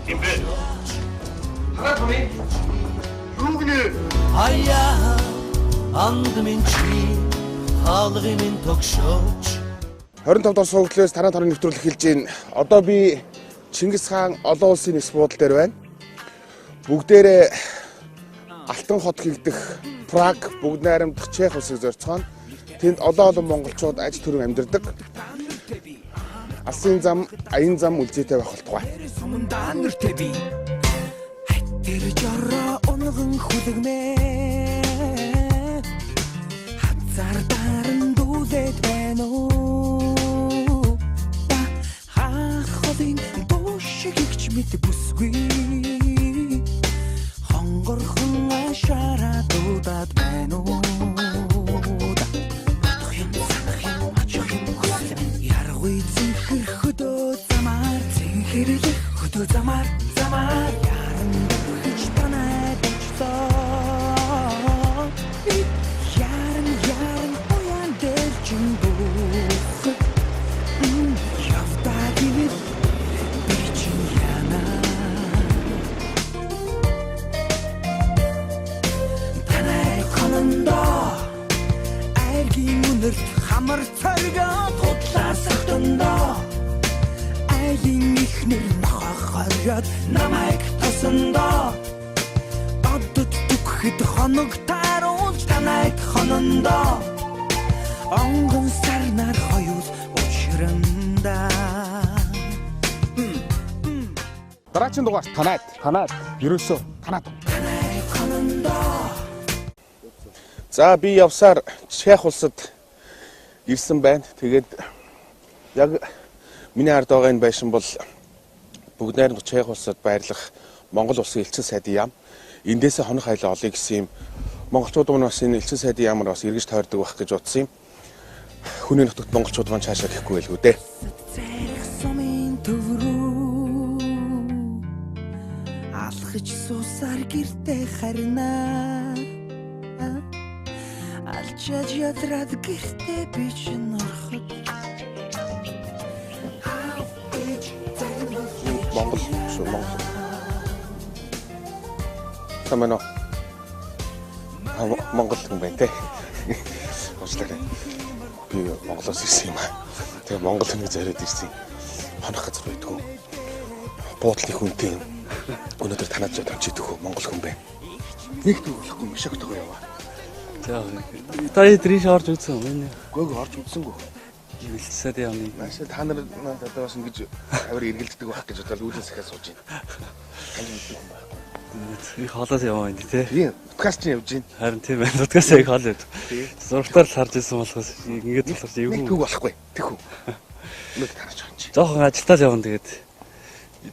Имбэ. Хараа томьёо. Юу гинэ? Аяа андмын чи хаалгын тогшооч 25 дугаар суугдлаас танаа тарыг нэвтрүүлэх хэлж байна. Одоо би Чингис хаан олон улсын нис буудал дээр байна. Бүгдээрээ Алтан хот хийгдэх Праг, бүгд найрамдах Чех улсыг зорцгоно. Тэнд олон монголчууд аж төрөм амьдардаг. Алсын зам, аян зам үлзийтэй байх болтугай. Тэр жороо онгон хүлэгмээ хазар даран дүүлээд байна уу та хахадын бошиг ихч мэд бүсгүй хонгорхон ашараа дуудаад байна уу яргүй зинхэр хөдөө замаар зинхэрлэх хөдөө замаар яран дөрхөж танайд очлоо яран уян дээр чин бүх явтаа гинэ би чин яна танай конондо айргийн үнэрт хамар царгаа тудлаасахтандоо айлын ихнэр нохохороод намайг тосондоо одод түкхэд хоног тааруулж танайг хонондоо онгон сарнаар хоёул учранда Дараагийн дугаар танаад. Ерөөсөө танаад. танайг хонондоо За би явсаар Чех улсад ирсэн байна. Тэгээд яг миний ард байгаа энэ байшин бол бүгд найрамдах Чех улсад байрлах Монгол улсын элчин сайдын яам. Эндээсээ хонох айлаа олъё гэсэн юм. Монголчууд маань бас энэ элчин сайдын яамаар бас эргэж тойрдог байх гэж бодсон юм. Хүний нутагт монголчууд маань цаашаа гэхгүй байлгүй дээ. зэрэг сумын төврүү алхаж суусаар гэртээ харнаа алчаад ядраад гэртээ би чинь орход Монгол шүү Монгол. Самано. Монгол хүн байна те. Уучлаарай. Би Монголоос ирсэн юм аа. Тэгээ Монгол хүний зориод ирсэн. Хонох газар байдгүй. Буудлын хүнтэй юм. Өнөөдөр танаад жоо томчидөх хөө Монгол хүн байна. Нэг төг болохгүй мишагтойгоо яваа. За та эдрийш орж үзсэн юм. Гөөг орж үзсэнгүү. Хивэлцээд явна. Маш та нар надад бас ингэж авир эргэлддэг байх гэж бодоод үүдээс ихээ сууж байна. Тань мэддэг юм байна. Их холоос яваа юм тий. Би подкаст чинь явж байна. Харин тийм байна. Удгаас яг хоол байд. Зургатаар л харж ирсэн болохоос ингэж болохоор Нэг эвгүй. төг болохгүй. Тэхүү. Өнөөдөр тараач байгаа чи. Жохон ажилтаа явна тэгээд.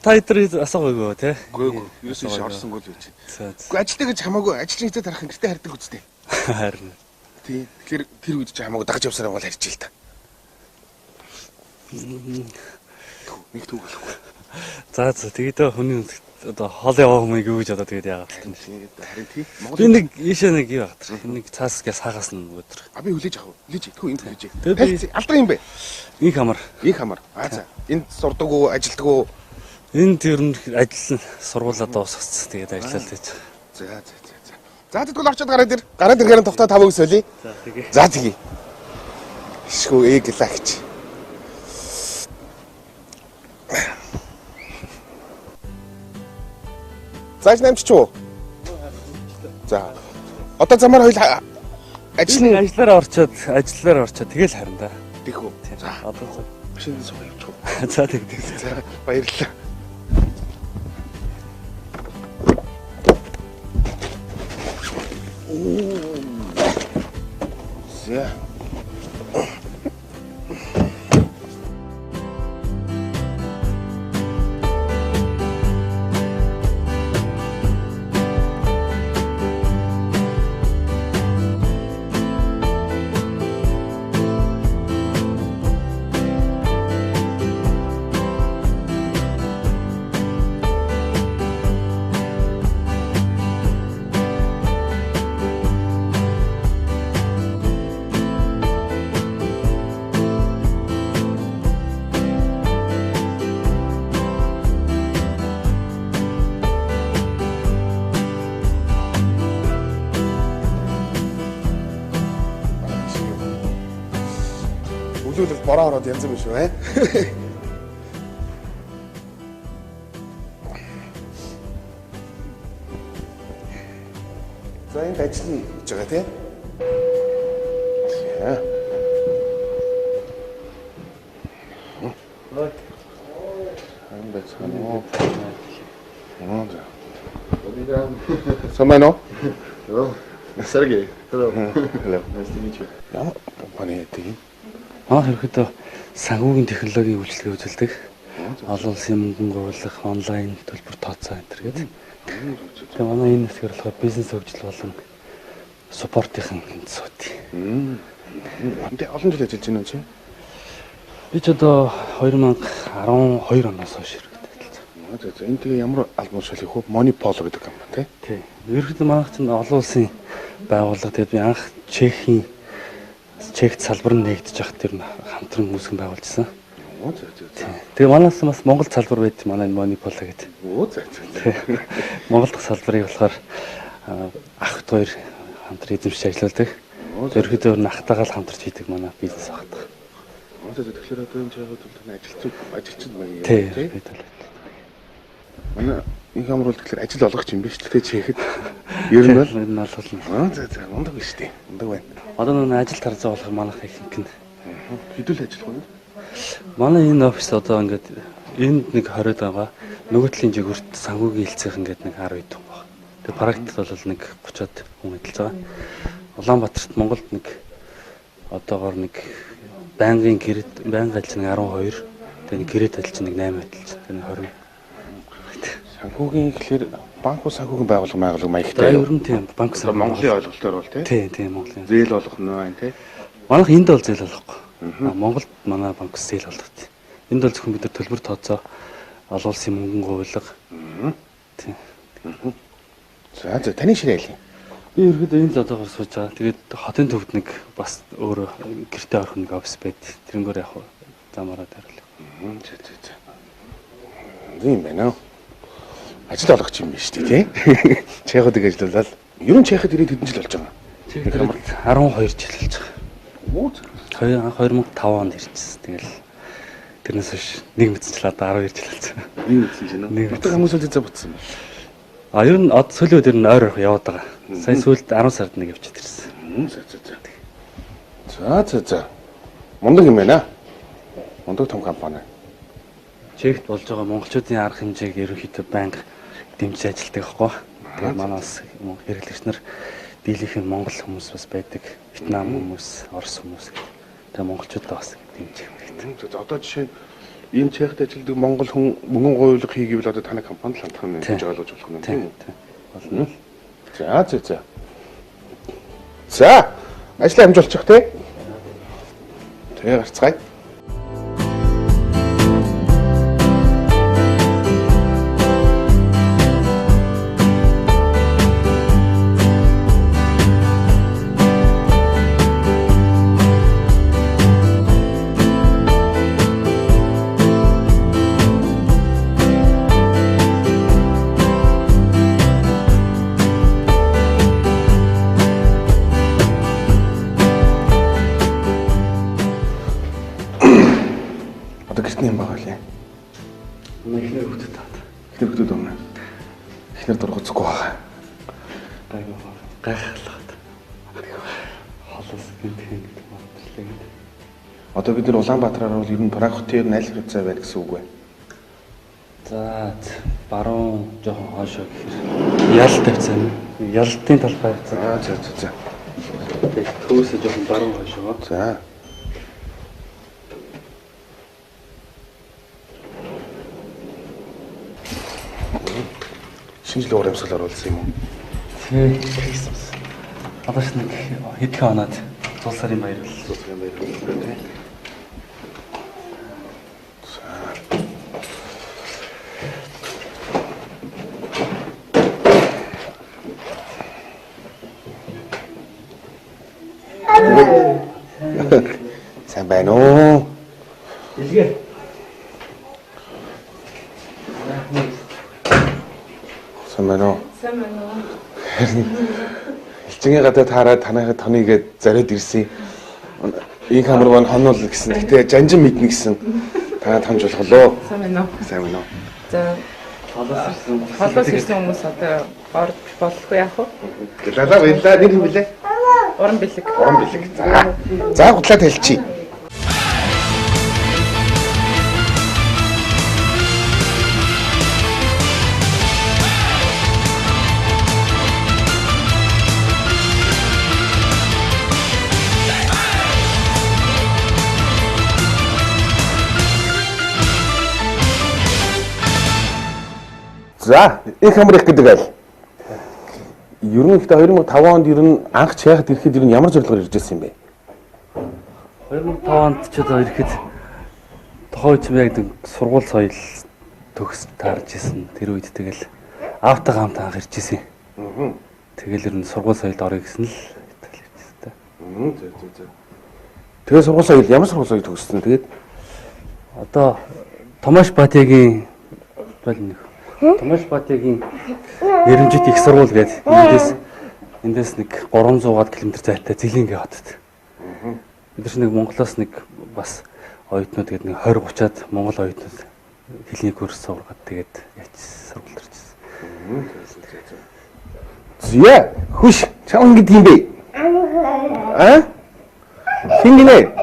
Та эдрийг асуугаагүй тий. Гөөг. Юусэн ш орсонгүй л байж. За. Гэхдээ ажилтаа гэж хамаагүй ажилчин хэвээр тарах гэртээ хардаг үстэй. Харин. Тий. Тэгэхээр тэр үед чи хамаагүй дагаж явсараа бол харж ил та. Нэг төг болохгүй. За тэгээд хүний одоо хоол яваа хүмүүс юу гэж одоо тэгээд яагаад тийм. Харин тий. Би нэг ийшээ нэг юу багт. Нэг цаас гээ саагаас нь өдөр. А би хүлээж авах. Хүлээж. Тэхүү энд хүлээж. Тэгээд Алдар юм бэ? их хамар. Их хамар. Аа за. Энд сурдаг уу, ажилдаг уу? Энэ тэр нь ажил сургуулаа дуусгацсан. Тэгээд ажиллаад байж. За. За тэгвэл орчод гараад ир. Гараад ирэхээр тогтоо тавыг солиё. За тэгээ. За тэгье. Ишгүй эглагч. Зааж намч уу? За. Одоо замаар хоёул ажил Ажлаараа орчоод тэгэл харин да. тэхүү. За. Одоо Машин суух явчих. за тэгдэг. За баярлалаа. За. Өлөөлөл бороо ороод янз бүр шүү, За энд ажил хийж байгаа тийм. Самано. Hello. Sergey. Hello. Hello. Nice to meet you. Ямар компани гэдэг юм? Манай ерөөхдөө санхүүгийн технологийн үйлчлэгээ үзүүлдэг. Олон улсын мөнгөн гуйлах, онлайн төлбөр тооцоо энэ төр гэдэг. Тэгээ манай энэ хэсгээр болохоор бизнес хөгжил болон спортын хэсүүд. Энд олон жил ажиллаж байна уу чи? Би ч одоо 2012 оноос хойш ажиллаж За энэ тэгээ ямар албан тушаалыг хөө Monopol гэдэг компани тий. Ерөөхдөө манайх чинь олон улсын байгууллага. Тэгээд би анх Чехт салбар нь нэгдэж явах тэр хамтран үүсгэн байгуулжсэн. Тэгээ манаас бас Монгол салбар байд манай Monopol гэдэг. Монгол дахь салбарыг болохоор ахт хоёр хамтран эзэмшиж ажилладаг. Ерөөхдөө нахтагаал хамтарч хийдэг манай бизнес багт. Тэгэхээр одоо энэ чагууд бол ажилчид байна. Тий. Манай их хамруулт гэхээр ажил олгох юм биш үү Чехэд. Ер нь бол энэ бол за ундаг биш тий. Ундаг байна. одоо нэг ажил тарзаа болох манайх ихэнх нь Хэдүүл ажиллах вэ? манай энэ офис одоо ингээд энд нэг 20 байгаа. Нөгөө талын жигүүрт санхүүгийн хэлцээх ингээд нэг 10 хэд хүн байна. Тэгээ практикт бол нэг 30-аад хүн ажиллаж байгаа. Улаанбаатарт Монголд нэг одоогоор нэг байнгын ажил нэг 12, тэгээ нэг гэрээт ажил нэг 8 ажиллаж, тэгээ 20. Санхүүгийн гэхээр банк санхүүгийн байгууллага маягтай. Ер нь тийм банк санхүү. Монголын ойлголтоор бол Тийм Монголын. Зээл олох нь байна тий. Манайх энд бол зээл олохгүй. Монголд манай банк зээл олгот. Энд бол зөвхөн бид төлбөр тооцоо олон улсын мөнгөн гуйлга. Тийм. За таны ширээ яа. Би ерөөдөө энэ л одоогоор сууж байгаа. Тэгээд хотын төвд нэг бас өөр гэртээ орох нэг офис байд. Тэрнгээр яг замаараа дараалаа. За. Тийм байна уу? Ажил олгох юм биш үү тий? Чеход ажиллавал ер нь Чеход ирээд хэдэн жил болж байгаа? Чеход 12 жил болж байгаа. 2005 онд ирчихсэн. Тэгэл тэрнээс хойш нэг мэдсэл одоо 12 жил болсон. Нэг мэдсэн чинь үү? Батар хүмүүс л зэ бутсан. Ер нь сүүлийн үед нь ойр яваад байгаа. Сая сүүлд 10 сард нэг явчихад ирсэн. За. Мундаг юм байна. Мундаг том компани. Чехт болж байгаа монголчуудын арга хэмжээг ерөнхийдөө байнга дэмжиж ажилладаг байхгүй. Тэгээ манаас хэрэглэгч нар дийлийнх нь монгол хүмүүс бас байдаг. Вьетнам хүмүүс, орос хүмүүс. Тэгээ монголчуудаа бас дэмжих хэрэгтэй. Одоо жишээ нь ийм Чехт ажилладаг монгол хүн мөнгөн гуйлга хийгээвэл одоо таны компанид л хамтран нэмж ойлгож болох нь тийм үү? Болно. За. За, ажлаа амжуулчих тий. Тэгээ гарцгаая. Эхнэр дургуцгүй байгаа. Гайхалтай. Холос гинтэн гэдэг бодлоо. Одоо бид нар Улаанбаатараар бол ер нь Праг хотын аль хэвцээ байна гэсэн үг бай. За баруун жоохон хоошоо гэхээр ял тавьсан. Ялтын талбай тавьсан. За. Төөсөө жоохон баруун хоошоо. За. Шинжлэх ухааны амьсгал оруулсан юм уу? Тийм. Одоо ч нэг хэдхэн оноод тул сарын баяр бол. Тийм. Сайн байна уу? Илгээ. Сайн байна уу? Элчингийн гадаа таараад танайхад тоныг зариад ирсэн. Инх амар маань хонол гэсэн. Гэтэ жанжин мэднэ гэсэн. Та хамж болголоо. Сайн байна уу? Сайн байна уу? За холоос ирсэн хүмүүс одоо орж болохгүй яах вэ? Гэлалаа баярлаа. Нэг юм билээ. Уран бэлэг. Уран бэлэг. За. За хутлаа талчи. За, их амар их гэдэг айл. Ер нь ихтэй 2005 онд ер нь анх чаяхад ирэхэд ер нь ямар зорилгоор ирж байсан юм бэ? 2005 онд ч одоо ирэхэд тохойч яг нэг сургууль соёл төгс таарж исэн. Тэр үед тэгэл аавтайгаа хамт анх ирж исэн. Тэгэл ер нь сургууль соёлд орё гэсэн л ирж исэн та. За. Тэгээ сургууль соёл ямар сургууль соёл төгссөн тэгээд Одоо Томаш Батягийн Томаш Батягийн нэрмжит их сургууль гэдэг эндээс нэг 300-аад км зайтай Зэлингээ хотод. Бид нэг Монголоос нэг бас оюутнууд гэдэг нэг 20-30-аад монгол оюутнууд хэлний курс сургаад тэгээд яач сургуульд ирсэн. Зя хүш чам ингэ тийм бэ? Хин гинэ?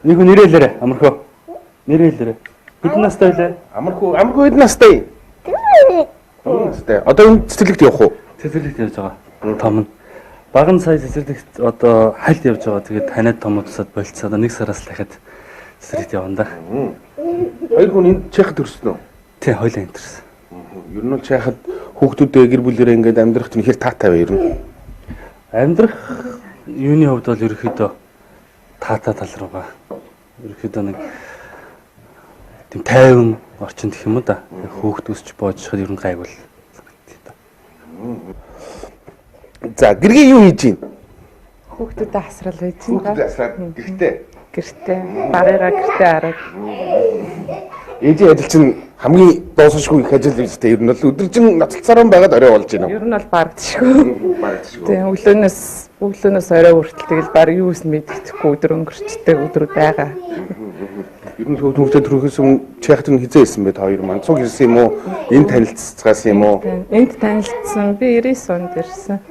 Нэг хүн нэрэлээрэ амархөө. Нэрэлээрэ. Хэдэн настай вэ? Амархуу хэдэн настай? Одоо энэ цэцэрлэгт явах уу? Цэцэрлэгт явж байгаа. Том нь. Баг нь сая цэцэрлэгт одоо хальт явж байгаа. Тэгээд ханиад томуудсаад болцсон. Одоо нэг сараас л дахиад цэцэрлэгт явна да. Хоёр хүн энэ чехад төрсөн үү? Тий, хоёлаа энтерсэн. Ер нь чехад хүүхдүүдээ гэр бүлээрээ ингээд амьдрах чинь хэр таатай вэ ер нь? Амьдрах юуны хувьд бол ерөөхдөө таатай тал руугаа. Ерөөхдөө нэг тийм тайван орчин гэх юм уу да. Хүүхд өсч боожход ер нь гайвал. За гэргийн юу хийж байна? Хүүхдүүдэд асрал байж байна. Хүүхдүүд асраад гэртээ. Гэртээ багаараа гэртээ хараад. Ээжийн ажил чинь хамгийн дуусахгүй их ажил биш үү? Ер нь бол өдөржин ноцолцоор байгаад орой болж байна. Ер нь бол барагдчихгүй. Тийм өглөөнөөс орой хүртэл тэгэл баг юу гэсэн мэддэхгүй өдөр өнгөрчтэй өдрүүд байгаа. Ер нь хүүхдүүд төрөхөөс өмнө чехт нь хизээ ирсэн бэ та хоёр маань? Цуг ирсэн юм уу? Энд танилццгаас юм уу? Энд танилцсан. Би 99 онд ирсэн.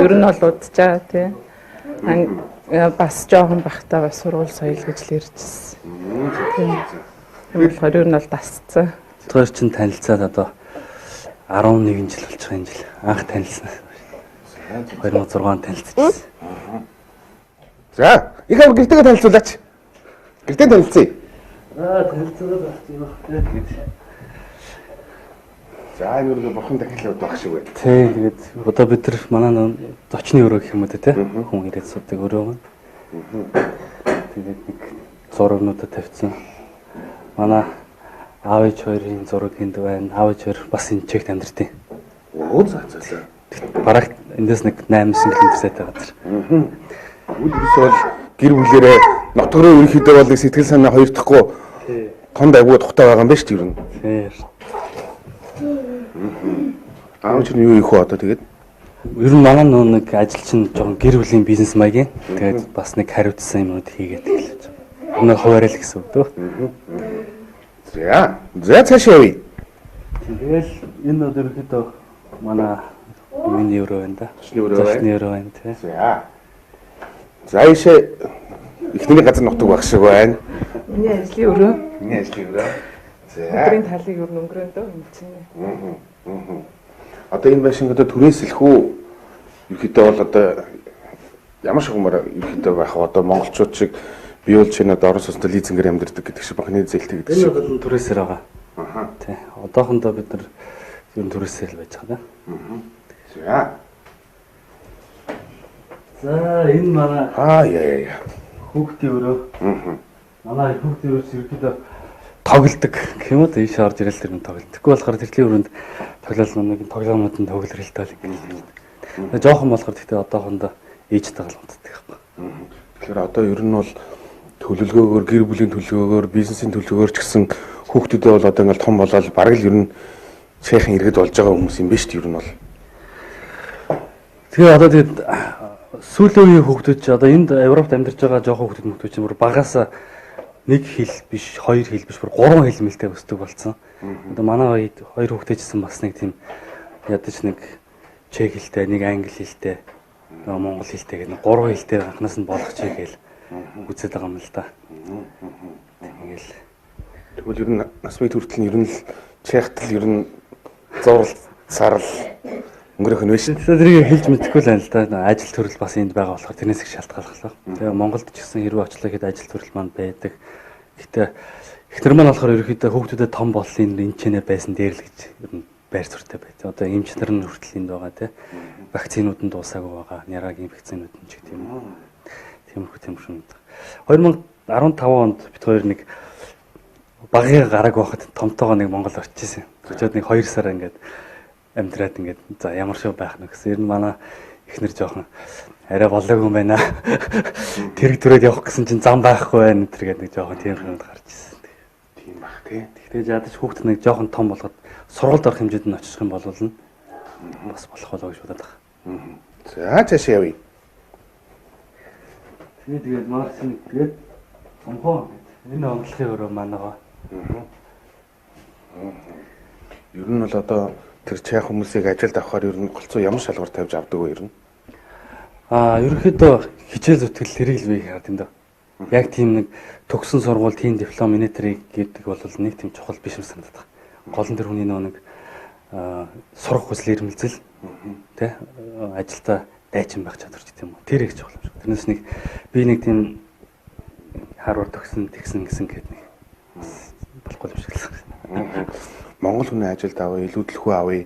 Ер нь бол удажаа тий. Бас жоохон бахтаа бас сургууль соёл гэж л иржсэн. Тийм болохоор ер нь бол дасцсан. Тэр чинь танилцаад одоо 11 жил болчих энэ жил. Анх танилцсан. 2006 онд танилцчихсан. За, их ам гэртээ танилцуулаач. Гэртээ танилцъя. Танилцаад байна. За, энэ үргэлж бурхан дахиад байх шиг байна. Тий, тэгээд одоо бид нар манай зочны өрөө гэх юм уу те хүн ирээд суудаг өрөө маань. Тэгээд нэг зурагнуудад тавьсан. Манай аав ээж хоёрын зураг энд байна. Аав ээж хоёр бас энэ чигт амьдэрдэг. Оо за. Бараг эндээс нэг 8-9 км сайтай газар. Үл ерөөс бол гэр бүлээрээ нотгороо ерөнхийдөө бол сэтгэл санаа хоёр дахьгүй тонд агуу тухтай байгаа юм байна шүү дээ ер нь. Тий. Аав чинь юу их вэ одоо тэгээд? Ер нь манай нэг ажил чинь жоохон гэр бүлийн бизнес маягийн. Тэгээд бас нэг хариуцсан юмнууд хийгээд эхэлж байгаа. Өнөө хуваарай л гэсэн үг дөө. За цаашаа явъя. Тэгэл энэ бол ерөөхдөө манай миний өрөө байна да. Зочны өрөө байна тий. За ийшээ эхний газар нутаг баг шиг байна. Миний ажлын өрөө. За. Өдрийн талыг ер нь өнгөрөөд энэ чинь. Одоо энэ байшин одоо түрээсэлэх үү? Ерөнхийдөө бол одоо ямар шугамар ерөнхийдөө байх вэ? Одоо монголчууд шиг бие бол чинь одоо орос улсад лизингээр амьдардаг гэдэг шиг банкны зээлтэй гэдэг шиг. Энэ бол түрээсээр байгаа. Тий. Одоохондоо бид нар ер нь түрээсээр л байж байгаа да. За энэ манай яа. хүүхдийн өрөө. Манай хүүхдийн өрөөс ерөнхийдөө тоглодог гэх юм уу ийш орж ирэл тэр нь тоглодог. Тэгэхгүй болохоор тэрлийн өрөөнд тоглоал нэг тоглоомнууд нь төгөлрэлтэй л ингэ. Жохон болохоор гэхдээ одоохондоо ээж тоглоомддаг байхгүй. Тэгэхээр одоо ер нь бол төлөвлөгөөгөөр гэр бүлийн төлөвлөгөөгөөр бизнесийн төлөвлөгөөр ч гэсэн хүүхдүүдээ бол одоо ингээл том болоод бараг л ер нь цайхан иргэд болж байгаа хүмүүс юм биш үү ер нь бол. Тэгээ одоо тэгээд сүүлийн үеийн хүүхдүүд ч одоо энд Европт амьдарч байгаа жоохон хүүхдүүд ч бүр багасаа нэг хэл биш, хоёр хэл биш, бүр гурван хэл мэлтэй өсдөг болсон. Одоо манай хоёр хүүхдээжсэн бас нэг тийм ядаж нэг чех хэлтэй, нэг англи хэлтэй, монгол хэлтэй гэх нэг гурван хэлтэй анхнаас нь болгочихъя гээл үзээд байгаа юм л да. Тэгэл Тэгвэл ер нь нас бий хүртэл нь ер нь л чехтл ер нь зурл сарл өнгөрөх нь биш. тэрийг хэлж мэдэхгүй л байна л да. Ажил төрөл бас энд байгаа болохоор тэрнээс их шалтгааллаа. Тэгээ Монголд ч гэсэн хэрвээ очлоо гэхэд ажил төрөл маань байдаг. Гэтэ ихтер маань болохоор ерөөхдөө хүүхдүүдэд том боллын энэ ч нэ байсан дээр л гэж ер нь байр суурьтай байт. Одоо эмч нар нь хүртэл энд байгаа тий. Вакцинууд нь дуусаагүй байгаа. Нярагийн вакцинууд нь ч гэх юм уу. Тиймэрхүү. 2015 онд бид хоёр нэг багын гараг байхад томтойгоо нэг Монгол очижсэн. Очоод нэг 2 сар ингээд амьдраад ингээд за ямар шүү байх нь гэсэн. Ер нь манай эхнэр жоохон арай болоогүй юм байна. Тэрэг төрөөд явах гэсэн чинь зам байхгүй байна. Тэр гэдэг нэг жоохон тийм юмд гарч ирсэн. Тийм бах тий. Тэгэхээр ядаж хүүхд нэг жоохон том болгоод сургуульд орох хэмжээнд нь очих юм бол бас болох болоо гэж бодоод байгаа. За цааш явъя. Тэгээд марксинг тэгээд онхоо энэ онцлогийн өрөө манайгаа. Ер нь бол одоо тэр чех хүмүүсийг ажилд авахаар ер нь голцоо ямар шалгуур тавьж авдаг вэ ер нь? Ерөнхийдөө хичээл зүтгэл тэрийг л би хард юм да. Яг тийм нэг төгссөн сургууль тийм диплом инээтрийг гэдэг бол нэг тийм чухал биш юм санагдав. Гол нь тэр хүний нэг сурах хүсэл эрмэлзэл тий ажилдаа дайчин байх чадвар гэдэг юм уу. Тэр их чухал юм шиг. Тэрнээс нэг би нэг тийм Харвард төгсөн тэгсэн гэдэг нэг болохгүй юм шиг л. Монгол хүний ажилд авъя, илүүдэлхүү авъя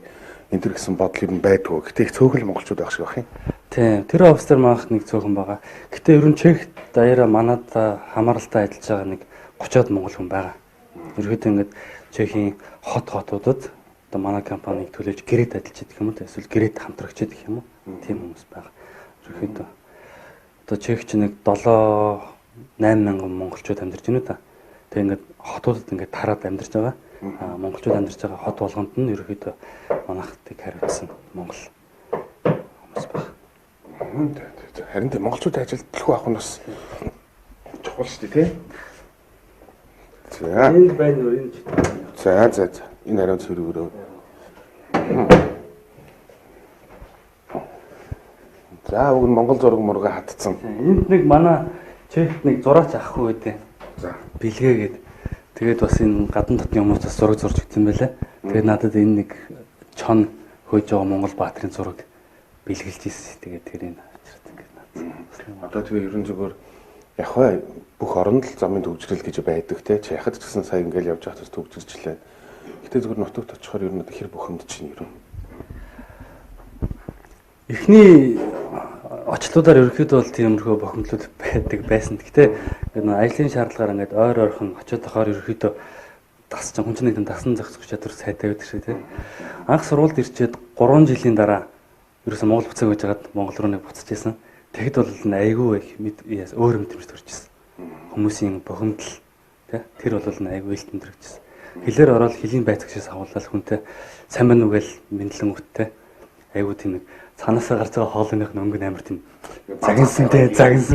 энэ төр гэсэн бодол ер нь байдгүй. Гэтэ их цөөхөл монголчууд байх шиг байх юм. Тийм. Тэр офицер маах нэг цөөхөн байгаа. Гэтэ ер нь Чех даяараа манад хамааралтай ажиллаж байгаа нэг 30-од монгол хүн байгаа. Ерөөдөө ингээд Чехийн хотуудад одоо манай компаниг төлөөж гэрээд ажиллаж идэх юм уу? Эсвэл гэрээд хамтрагч идэх юм уу? Тийм хүмүүс байгаа. Ерөөдөө одоо Чех ч нэг 7-8 мянган монголчууд амьдарч байна уу та. Тэгээ ингээд хотуудад ингээд тараад амьдарч байгаа. Монголчууд амьдарч байгаа хот болгонд нь ерөөдөө манайхтыг хариуцсан монгол хүмүүс байна. Харин тийм монголчууд ажилд төлөх авах нь бас чухал шүү дээ тий. За. Энд байна уу энэ. За. Энэ ариун цэрэг. За уг нь монгол зураг мурга хатцсан. Энд нэг манай Чехт нэг зураач ахгүй байдیں۔ За. Бэлгээгээд тэгээд бас энэ гадна дотны хүмүүс бас зураг зурж өгсөн байлаа. Тэгээд надад энэ нэг чон хөөж байгаа Монгол баатрын зураг бэлгэлж ирсэн. Тэгээд тэрийг авчирт ингээд надад. Одоо тэгээ ерөн зүгээр яг хаа бүх оронд л замын төвжрэл гэж байдаг те. Чехад ч гэсэн сая ингээл явж байхад төвжирчлээ. Гэтэ зүгээр нутагт очихоор ер нь хэр бухимд чинь ер нь. Эхний очлуудаар ерөөхдөө бол тиймэрхүү бохимдлууд байдаг байсан. Гэхдээ энэ ажлын шаардлагаар ингээд ойр ойрхон очиод тахаар ерөөхдөө тасч хүн чинь нэг дасан зохицох чадвар сайтай байдаг шээ тийм. Анх сургуульд ирчээд 3 жилийн дараа ерөөсөө Монгол буцааг гэж хагаад Монгол руу нэг буцаж исэн. Тэгэхэд бол айгүй өөр мэдрэмж төрчихсөн. Хүмүүсийн бохимдол тийм тэр бол айгүй илт мэдрэгчсэн. Хэлээр ороод хэлийн байцаагчаас авуулаад хүнтэй сайн байна уу гэж мэдлэн өгттэй. Айгүй тийм нэг цаанаасаа гарч байгаа хоолойных нь өнгөн амар тийм загинсан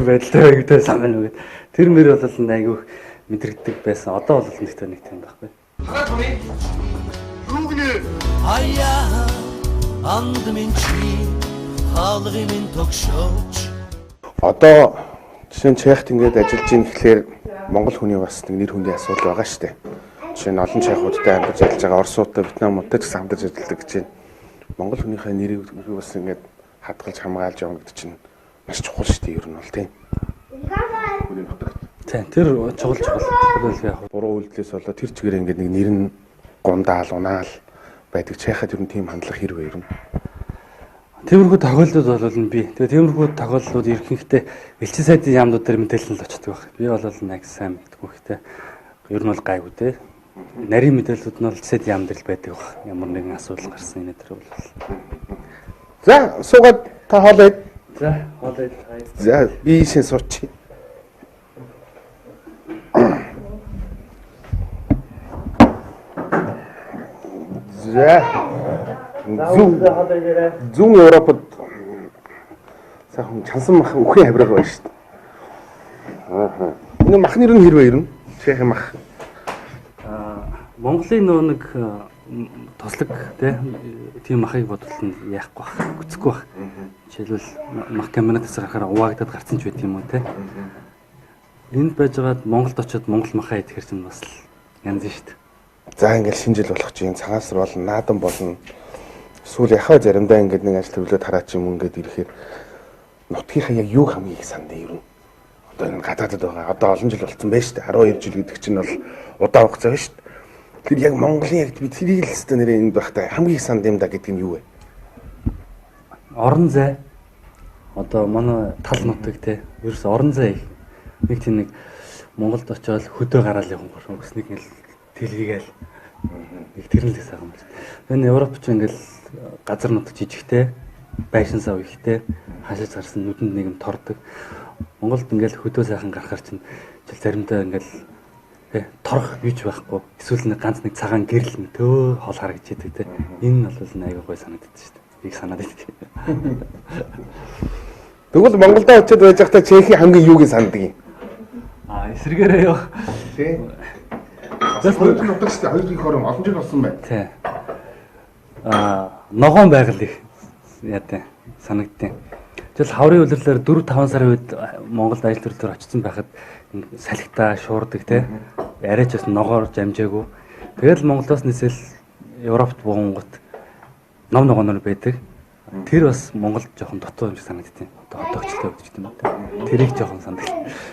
байдалтай гэдэг сайн байна уу гэд. Тэр мөр бол айгүй мэдрэгдэг байсан. Одоо бол нэгтэй нэг тийм байхгүй. Хаяа андмын чи хаалгын тогшооч. Одоо жишээ нь Чехт ингээд ажиллаж ийн гэхлээр монгол хүний бас нэг нэр хүндийн асуудал байгаа шүү дээ. Жишээ нь олон чехуудтай амьдарч ажиллаж байгаа орсуудтай, вьетнамуудтай ч гэсэн хамтарч ажилладаг гэж байна. Монгол хүнийхээ нэрийг бас ингээд хадгалж хамгаалж явна гэдэг чинь маш чухал шүү дээ ер нь бол тийм. Хүний нутагт. Тийм тэр чухал яг буруу үйлдэлээс болоод тэр чигээр ингээд нэг нэр нь гундаал, унаал байдаг. Чехад ер нь тийм хандлага хэрвээ ер нь. Тиймэрхүү тохиолдлууд бол би. Тэгээ тиймэрхүү тохиолдлууд ерөнхийдөө элчин сайдын яамнууд дээр мэдээлэл л очдог байх. Би бол нэг сайн мэдгүй ихтэй. Ер нь бол гайгүй те. Нарийн мэдээллүүд нь бол сайдын яам дээр л байдаг байх. Ямар нэгэн асуудал гарсан энэ төр бол. За, суугаад та хоолой. За, хоолой. За, би шин суучих. За. Зүүн Европод Сайхан чансан мах үхэн авираг байна шүү дээ. Аа. Энэ мах нэр нь хэр вэ юм? Чехийн мах. Монголын нөө нэг тослог тийм махыг бодвол нь яахгүй бах, гүцэхгүй бах. Жишээлбэл мах комбинатаас гарахаар угаагдаад гарсан ч байт юм уу те. Энд байж байгаад Монголд очиод монгол махаа идэхэр чинь бас л янз шүү дээ. За ингээл шинэ жил болох чинь цагаасар болно, наадан болно. Эсвэл яхаа заримдаа ингээд нэг ажил төрлөөд хараач юм ингээд ирэхээр нутгийнхаа яг юу хамгийн их санд юм. Одоо энэ гадаадд байгаа. Одоо олон жил болсон байж шүү дээ. 12 жил гэдэг чинь бол удаан хугацаа байна шүү дээ. Тэр яг Монголын яг би тэрийг л хэвээр нэрээ энд байхдаа хамгийн их санд юм да гэдэг нь юу вэ? Орон зай. Одоо манай тал нутаг те. Ерөөс орон зай. Нэг тийм нэг Монголд очиод хөдөө гараал явах юм бас нэг л тэлгийгээл нэг тэрнэл сайхан байна. Энэ Европ ч ингээл газар нутаг жижигтэй, байшин сав ихтэй, хашиж гарсан нүдэнд нэгэн тордог. Монголд ингээл хөдөө сайхан гарахаар чинь заримдаа ингээл торох юуч байхгүй. Эсвэл нэг ганц нэг цагаан гэрэл мэтөө хол харагдаж идэг те. Энэ нь бол аягүй гой санагддаг шүү дээ. Их санаад идэг. Тэгвэл Монголдо очиод байж байхдаа Чехийн хамгийн юуг санддаг юм? Эсрэгээрээ юу. Тий. Бас хоёр нутаг шүү дээ. Хоёр их орон олон жил болсон байна. Тий. Ногоон байгаль их яатай санагдтыг. Жишээл хаврын улирлаар 4-5 сарын үед Монголд ажил төрлөөр очсон байхад салхитаа шуурдаг те. Арайч бас ногоор жамжаагүй. Тэгэл Монголоос нисэл Европт бугангууд ном ногооноор байдаг. Тэр бас Монголд жоохон дутуу юм шиг санагдтыг. Одоо хотогчлоо гэж юм байна. Тэрийг жоохон сандаг.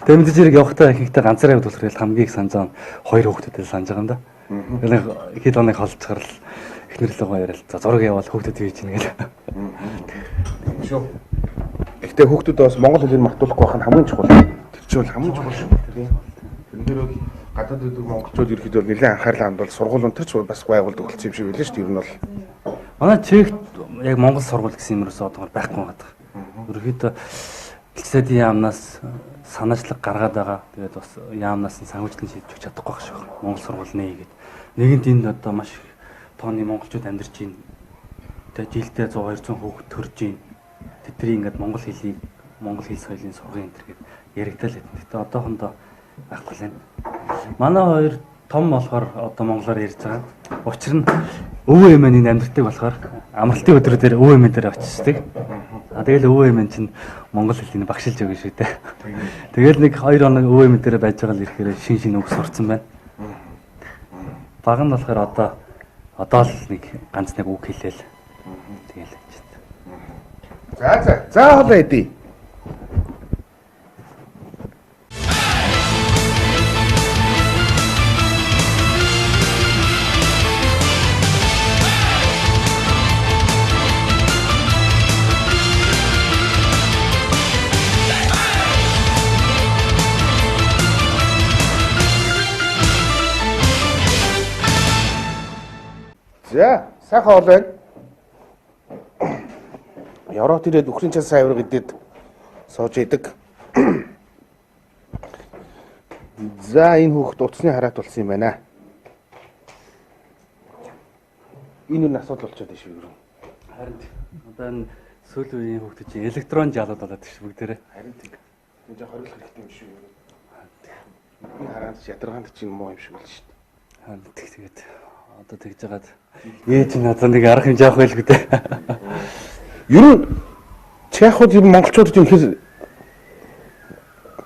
Тэгээ мэдээж хэрэг явахтаа ихэнхдээ ганцаараа явд болохоор хамгийн их санаж байгаа хоёр хүүхдүүдээ санаж байгаа юм да. Тэгэл хэд оныг холцохор л эхнэрлээ гоё яриад за зураг явал хүүхдүүд хийж ийн гэл. Шүү. Гэхдээ хүүхдүүдээ бас монгол хэлээр мартуулахгүй байх нь хамгийн чухал. Тэр чинь бол хамгийн чухал шүү. Тэрэн дээр бол гадаад үдэг монголчууд ерөөхдөө бол нэлээд анхаарлаа хандвал сургууль өнтер ч бас байгуулдаг болсон юм шиг байлаа шүү. Ер нь бол манай Чехт яг монгол сургууль гэсэн юм ерөөсөө одоогор байхгүй байгаа. Ерөөхдөө элчсэд яамнаас санаачлаг гаргаад байгаа. Тэгээд бас яамнаас нь санхүүжилтэн шийдэж чадахгүй байх шүү. Монгол сургууль нэ гэдэг. Нэгэнт энд одоо маш их тооны монголчууд амьдарч байна. Тэгээд жилдээ 100-200 хүүхэд төрж байна. Тэдний ингээд монгол хэл соёлын сургууль энэ төр гээд яригдал хэвэн. Гэтэ одоохондоо байхгүй л юм. Манай хоёр том болохоор одоо монголоор ярьж байгаа. Учир нь өвөө эмээ энэ амьдртыг болохоор амралтын өдрүүдээр өвөө эмээ дээр очиждаг. Тэгэл өвөө эмээ чинь монгол хэлийг багшилж өгнө шүү дээ. Тэгэл нэг 2 хоног өвөө эмээ дээр байж байгаа л ирэхээр шин үг сурцсан байна. Баг нь болохоор одоо л нэг ганц нэг үг хэлээл. Тэгэл За хоолой идэ. За, сайхан хоолой. Яроод ирээд өхрийн час авирга идээд сууж идэг. За энэ хүүхд утасны хараат болсон юм байна. Энэ нь асуудал болчиход байна шүү юу? харин одоо энэ сүүлийн үеийн хүүхдүүд чинь электрон жалууд болоод байна шүү бүгдээрээ. Харин тийм. Энэ жоо хориглох хэрэгтэй юм шүү юу? Энэ хараад ятаргаанд чинь муу юм шиг байна шүү дээ. Харин тэгээд одоо тэгж жагаад ээж надад нэг арга хэмжээ авах байлгүй дээ. Ер нь чехууд ер нь монголчуудад юм хэр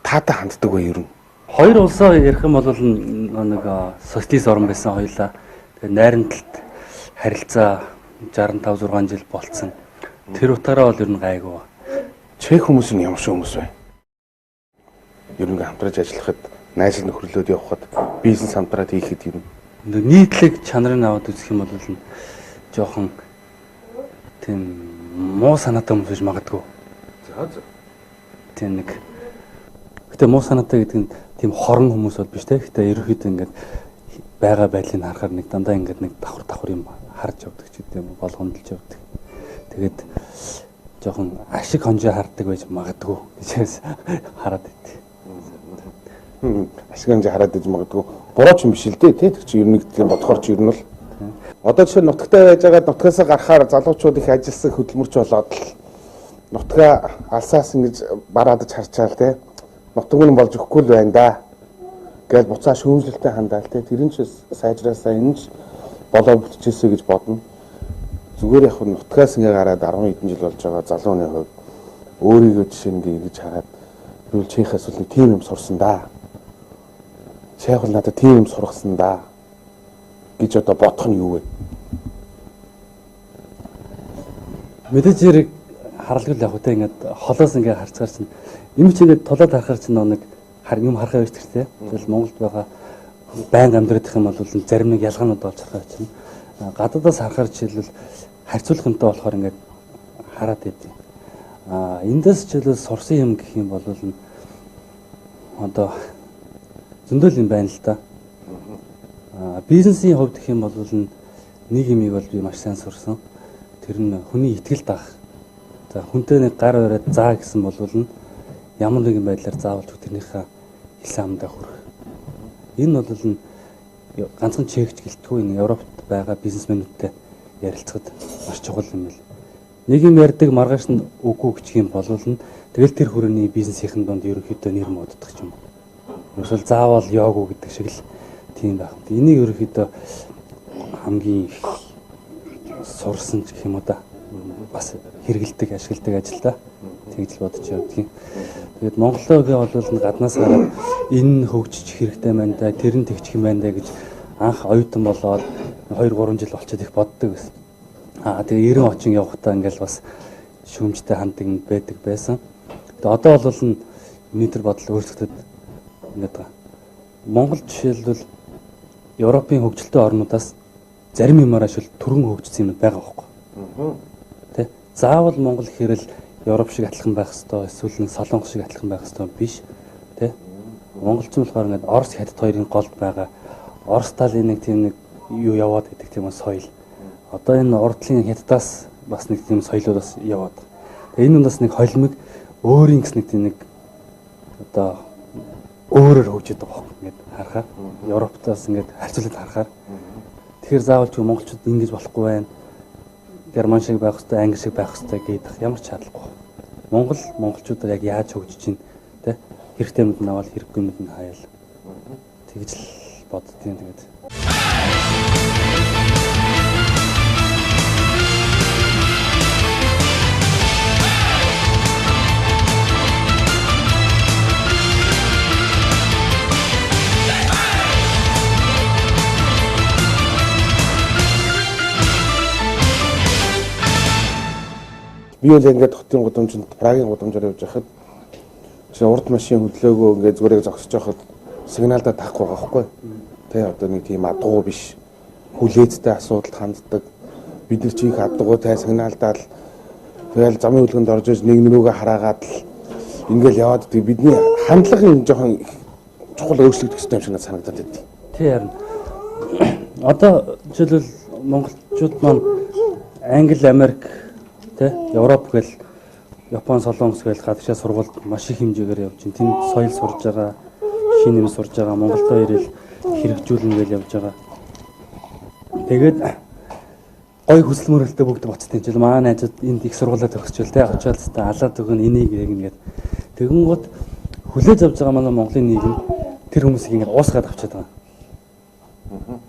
таатай ханддаг вэ ер нь? Хоёр улсаа ярих юм бол нэг социалист орн байсан хоёлаа. Тэгээд найрамдалт харилцаа 65 6 жил болцсон. Тэр утгаараа бол ер нь гайгүй. Чех хүмүүс нь ямар шиг хүмүүс вэ? Ер нь хамтраж ажиллахад, найзал нөхөрлөөд явхад, бизнес хамтраад хийхэд ер нь нийтлэг чанарыг аваад үзэх юм бол жоохон тийм муу санаатай хүмүүс биш магадгүй. За за. Тийм нэг. Гэтэ муу санаатай гэдэг нь тийм хорон хүмүүс бол биш те. Гэтэ ерөөхдөө ингээд байгаа байдлыг харахаар нэг дандаа ингээд нэг давхар юм харж явдаг ч гэдэг юм болгоомдолж явдаг. Тэгээд жоохон ашиг хонжоо харддаг байж магадгүй гэж хараад байт. Ашиг хонжоо хараад байж магадгүй. Буруу ч юм биш л дээ тий. Тэр чинь ер нь тийм бодохоор ч ер нь л одоо жишээ нь нутагтай байж байгаа нутгаас гарахаар залуучууд их ажилсаг хөдөлмөрч болоод л нутгаа алсаас ингэж бараадаж харчаал те. Нутаг нь болж өгөхгүй л байна да. Гэж буцаа шүүмжлэлтэй хандаал те. Тэр нь ч сайжраасаа энэ ч болоо бүтчихээсэ гэж бодно. Зүгээр яг нутгаас ингээ гараад 10 хэдэн жил болж байгаа залууны хувьд өөрийгөө жишээ нь ингэж хараад би бол чихээс бол нэг тийм юм сурсан да. Чих бол надад тийм юм сургасан да гэж одоо бодох нь юу вэ? Мэдээж хэрэг харалгал яг үтэй ингээд холоос ингээд харцгаар чинь юм чи ингээд тулаад харахаар чинь нэг юм харахаа байж тэртэй. Тэгэл Монголд байгаа байнга амьдрах юм бол зарим нэг ялгаанууд болж харахаа чинь гадаадаас харахаар жишээлбэл харьцуулах юмтай болохоор ингээд хараад байдیں۔ Эндээс жишээлбэл сурсан юм гэх юм бол одоо зөндөл юм байна л да. Бизнесийн хувьд гэх юм бол нэг юмыг бол би маш сайн сурсан. Тэр нь хүний итгэл даах. За хүнтэй нэг гар бариад заа гэсэн бол ямар нэгэн байдлаар заавал тэрнийхээ хил амдаа хүрэх. Энэ бол ганцхан чекч гэлтгүй энэ Европт байгаа бизнесмэнүүдтэй ярилцахад маш чухал юм байна. Нэг юм ярьдаг маргааш нь үгүй гэх юм бол тэгэл тэр хүрээний бизнесийн донд ерөнхийдөө нэр моддох юм. Ерөөсөө заавал яагүй гэдэг шиг л тийм байх. Энийг ерөнхийдөө хамгийн сурсан гэх юм уу да. Бас хэрэгэлдэг, ашигладаг ажил да. Тэгж л бодож явдгийн. Тэгээд Монголоогийн бол гаднаас хараад энэ хөгжиж хэрэгтэй байна да, тэр нь тэгчих юм байна да гэж анх оюутан болоод 2-3 жил болчиход их боддог гэсэн. Тэгээ 90 очин явахдаа ингээл бас шүүмжтэй ханддаг байдаг байсан. Тэгээ одоо бол метр бодол өөрчлөгдөд ингээд байгаа. Монгол жишээлбэл Европын хөгжилтэй орнуудаас зарим юмараа шил түргэн хөгжсөн юм байгаа байхгүй. Тэ? Заавал Монгол хэрэл Европ шиг адилхан байх ёстой, эсвэл Солонгос шиг адилхан байх ёстой биш. Тэ? Монголчин болохоор ингээд Орос хятад хоёрын голд байгаа. Орос талын нэг тийм нэг юу яваад байдаг тийм соёл. Одоо энэ урдлын хятадаас бас нэг тийм соёлууд бас яваад. Тэгээ энэ бас нэг холимог өөрийн гэс нэг тийм нэг одоо өөрөөр хөгжиж байгаа юм ингээд харахаар Европтоос ингээд харьцуулаад харахаар тэгэхээр заавал ч монголчууд ингэж болохгүй байна. Герман шиг байх хэрэгтэй, англи шиг байх хэрэгтэй гэдэг ямар ч шаардлагагүй. Монголчуудаар яг яаж хөгжиж чинь тэ хэрэгтэй юмд нь аваад хэрэггүй юмд нь хаяал. Тэгж л боддtiin тэгээд. Би бол ингээд хотын гудамжинд Прагийн гудамжаар явж байхад чи урд машин хөдлөөгөө ингээд зүрэг зогсож байхад сигналдаа тахгүй байгаа байхгүй. Тэ одоо нэг тийм адгуу биш. Хүлээцтэй асуудалд ханддаг. Бид нар чи их адгуу тай сигналдаа л тэгэл замын үлгэнд орж иж нэг нүрүүгээ хараагаад л ингээд яваад тэг бидний хандлага юм жоохон чухал өөрчлөгдөх хэрэгтэй юм шиг санагдаад байд. Тий харин. Одоо жишээлбэл монголчууд маань Англи, Америк тэ Европ гэл Япон, Солонгос гэл гадаашаа сургуульд маш их хэмжээгээр явж байна. Тэнд соёл сурж байгаа, шинэ юм сурж байгаа, Монголдо ирэл хэрэгжүүлнэ гэж явж байгаа. Тэгээд гой хүсэл мөрөлтөд бүгд буцтай юм. Манай найзууд энд их сургуулаа төгсчүүл тэ очиад та алаад өгөн энийг гээд тэгэн гот хүлээж авч байгаа манай Монголын нийгэм тэр хүмүүсийг ингээд уусгаад авчиад байгаа.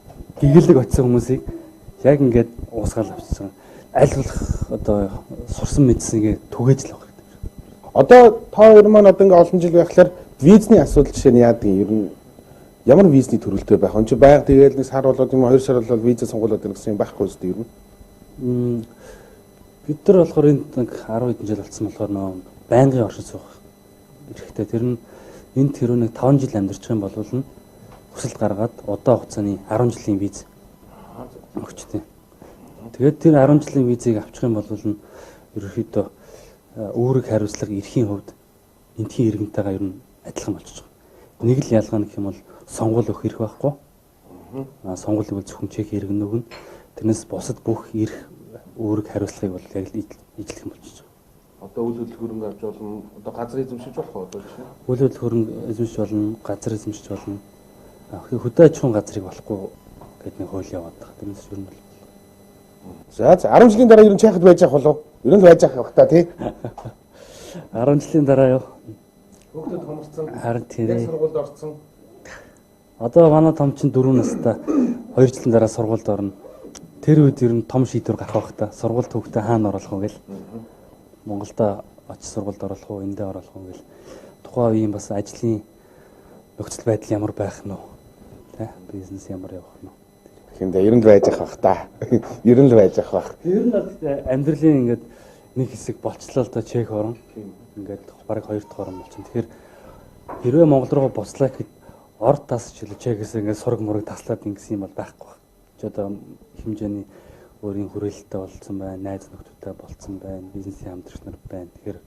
Гигэлэг очисон хүмүүсийг яг ингээд уусгаад авчихсан. Аль болох одоо сурсан мэдсэнийг түгээж л байгаа гэдэг. Одоо та хоёр маань одоо ингээ олон жил байхлаар визний асуудал жишээ нь яадаг юм? Ер нь ямар визний төрөлтэй байх вэ? Чи байнга тэгээл нэг сар болоод юм 2 сар болоод виза сонгуулаад ирэх гэсэн юм байхгүй үстэй ер нь. Бид нар болохоор энд нэг 10 хэдэн жил болсон болохоор нөө байнгын оршин суух эрэхтэй. Тэр нь энд тэр нэг 5 жил амьдарчих юм бол хүсэлт гаргаад удаан хугацааны 10 жилийн виз өгчтэй. Тэгээд тэр 10 жилийн визийг авчих юм бол ерөөхдөө үүрэг хариуцлага эрхийн хувьд энтхийн иргэнтэйгээ ер нь адилхан болчихж байгаа. Нэг л ялгаа гэх юм бол сонгуул өгөх эрх байхгүй. Сонгуулийг бол зөвхөн чек иргэн өгнө. Тэрнээс бусад бүх эрх үүрэг хариуцлагыг бол яг л ижлэх юм болчихж байгаа. Одоо үйл хөдлөл хөрөнгө авч болно. Одоо газар эзэмшиж болох уу одоо жишээ? Үйл хөдлөл хөрөнгө эзэмшиж болно, газар эзэмшиж болно. Хөдөө аж ахуйн газрыг болохгүй гэдэг нэг хууль яваад байгаа. Тэрнээс ер нь за 10 жилийн дараа ер нь чахад байж ах болов. Ер нь байж ах та тий. 10 жилийн дараа юу? Хүүхдүүд хоморцсон. Харин тийм. Сургуульд орсон. Одоо манай том чинь 4 настай 2 жилийн дараа сургуульд орно. Тэр үед ер нь том шийдвэр гарах байх та. Сургуульд хүүхдээ хаана оруулах вэ гэл. Монголда очиж сургуульд оруулах уу, эндээ оруулах уу гэл. Тухайн үеийн бас ажлын нөхцөл байдал ямар байх нь вэ? Тэ? Бизнес ямар явах нь вэ? Тэгэхдээ ер нь л байж ах бах та. Ер нь л байж ах бах. Ер нь бол амьдралын ингээд нэг хэсэг болцлоо л да Чех орн. Ингээд бараг 2 дахь орн болчихно. Тэгэхээр хэрвээ Монгол руу буцлаа гэхэд орд тас чилээ Чехээс ингээд сураг мураг таслаад ингэсэн юм бол байхгүй байна. Ч одоо хэмжээний өөрийн хүрээлэлтэй болсон байна, найз нөхдөдтэй болсон байна, бизнесийн хамтрагч нар байна. Тэгэхээр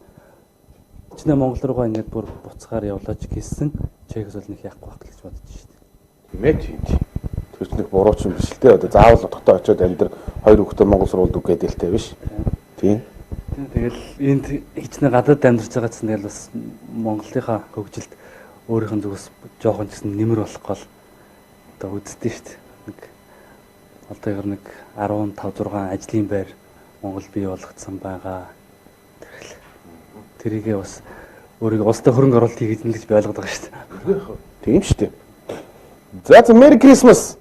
чинээ Монгол руугаа ингээд бүр буцахаар явлаач гэсэн Чехээс бол нэг яахгүй байх гэж бодож шүү дээ. Тийм ээ. Тэр ч нэг буруу ч юм биш л те. Одоо заавал утгатай очиод амьдрал 2 хүүхдээ Монгол сургуульд үгээд хэлтэй биш. Тийм. Тэгэл энд хичнээн гадаад амьдарч байгаа гэсэн тэгэл бас Монголынхаа хөгжилд өөрийнх нь зүгээс жоохон гэсэн нэмэр болох гол одоо үздэг шүү дээ. Нэг одоогор нэг 15 6 ажлын байр Монгол бий болгоцсон байгаа. Тэрийгээ бас өөрийгөө улстай хөрөнгө оруулалт хийж ингэж ойлгоод байгаа шүү дээ. Тийм шүү дээ. За Merry Christmas.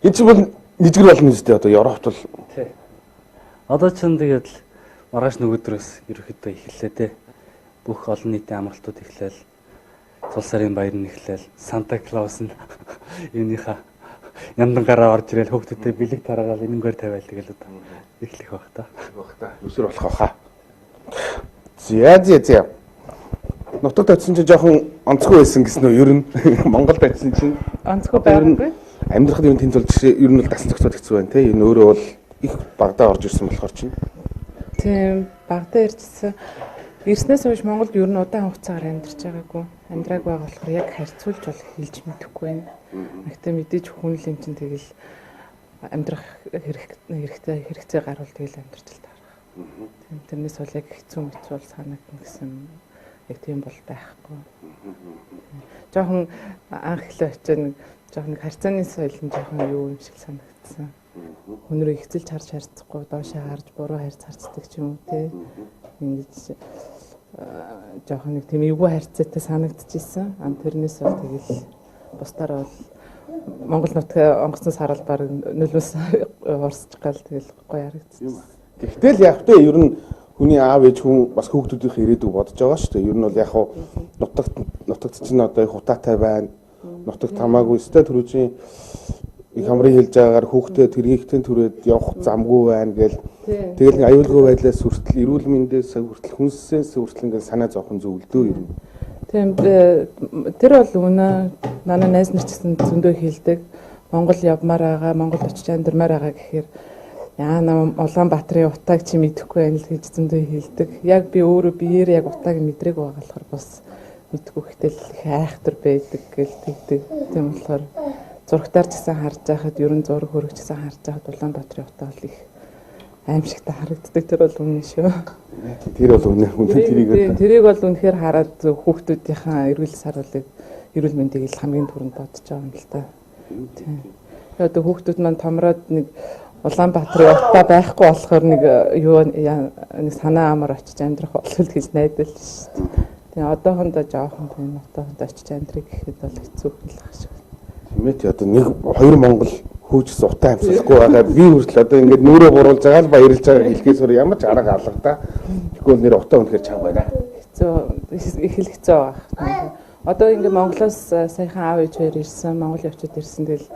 Эцэг бол нэгжгэр болно шүү дээ. Одоо Европт бол тий. Одоо ч тэгээд маргааш нөгөөдрөөс ерөөхдөө эхэллээ те. Бүх олон нийтийн амралтууд эхлээл. Цул сарын баяр нь эхлээл. Санта Клаус нь юуныхаа яндан гараа орж ирэл хүүхдүүдэд бэлэг тараагаал энэнгээр тавиал тэгэл одоо эхлэх байх та. өсөр болох хаа. Зя. Нутагт очсон чинь жоохон онцгүй байсан гэсэн үү? Ер нь Монголд очсон чинь Онцгой байгаагүй. амьдрахад юм тэнд бол жишээ ер нь бол дасан зохицол хэцүү байна те. Энэ өөрөө бол их багадаа орж ирсэн болохоор чинь. Тийм багтаа иржсэн. Ирснээс хойш Монголд ер нь удаан хугацаагаар амьдарч байгаагүй. Амьдрааг байгаа болохоор яг харьцуулж бол хэлж мэдэхгүй байна. Гэхдээ мэдээж хүн л юм чинь тэгэл амьдрах хэрэгцээ гарвал тэгэл амьдарч л таарах. Тийм тэрнээс бол яг хэцүү бол санагдана гэсэн яг тийм бол байхгүй. Жохон анх л очиж нэг жохон харьцааны соёл нь жохон юу юм шиг санагдсан. Хүнрээ ихцэлж харж харцахгүй доошоо харж буруу харж харцдаг ч юм уу те. Ингэж жоохон нэг тийм эвгүй харьцаатай санагдчихсэн. Тэрнээс бол тэгэл бусдаар бол Монгол нутгийн онгоцноос хараад баг нөлөөс орсч гал тэгэл гоё харагдсан. Гэхдээ л яг тэ ер нь хүний аав ээж хүн бас хүүхдүүдийнх ирээдүг бодож байгаа шүү дээ. Ер нь бол яг хуу нутагт чинь одоо их утаатай байна. Нутагт хамаагүй өстэй төрүүжийн их хамрын хэлж байгаагаар хүүхдээ тэргийгтэн түрээд явах замгүй байна гэл. Тэгэл нэг аюулгүй байдлаас хүртэл эрүүл мэндээс хүртэл хүнсээс хүртэл ингээд санаа зовхон зөвлөдөө ер нь. Тийм тэр бол үнэ манай найз нар ч гэсэн зөндөө хэлдэг. Монгол явмаар байгаа, Монгол очиж амьдармаар байгаа гэхээр яана Улаанбаатарын утааг чи мэдэхгүй байл гэж зөндөө хэлдэг. Яг би өөрөө биеэр яг утааг мэдрэг байгаа болохоор бас мэдгүй хэтэл их айхтар байдаг гэл тэгдэг. Тийм болохоор зургатаар ч гэсэн харж байхад ерөн зураг хөрөг ч гэсэн харж байхад Улаанбаатарын утаа бол их аимшигтай харагддаг. Тэр бол үнэн шүү. Тэр бол үнэн. Тэрийг бол үнэхээр хараад хүүхдүүдийнхээ эрүүл саруулыг эрүүл мэндийг л хамгийн түрүүнд бодож байгаа юм л та. Тийм. Одоо хүүхдүүд маань томроод нэг Улаанбаатарын утаа байхгүй болохоор нэг юу нэг санаа амар очиж амьдрах болох гэж найдал шүү дээ. Тэгээ одоохондоо жоохон тийм утаанд очиж амьдрах гэхэд бол хэцүү болох шиг. Тийм ээ одоо нэг хоёр Монгол хөөжс утаа амьсгахгүй байгаа. Би хүртэл одоо ингээд нүрээ гуруулж байгаа л баярлж байгаа хэлхээс өөр ямар ч арга алга та. Тэгэхгүй нэр утаа үнэхээр чанга байна. Хэцүү их л хэцүү байгаа. Одоо ингээд Монголоос саяхан аав ээж хоёр ирсэн, Монгол явчид ирсэн тэгэл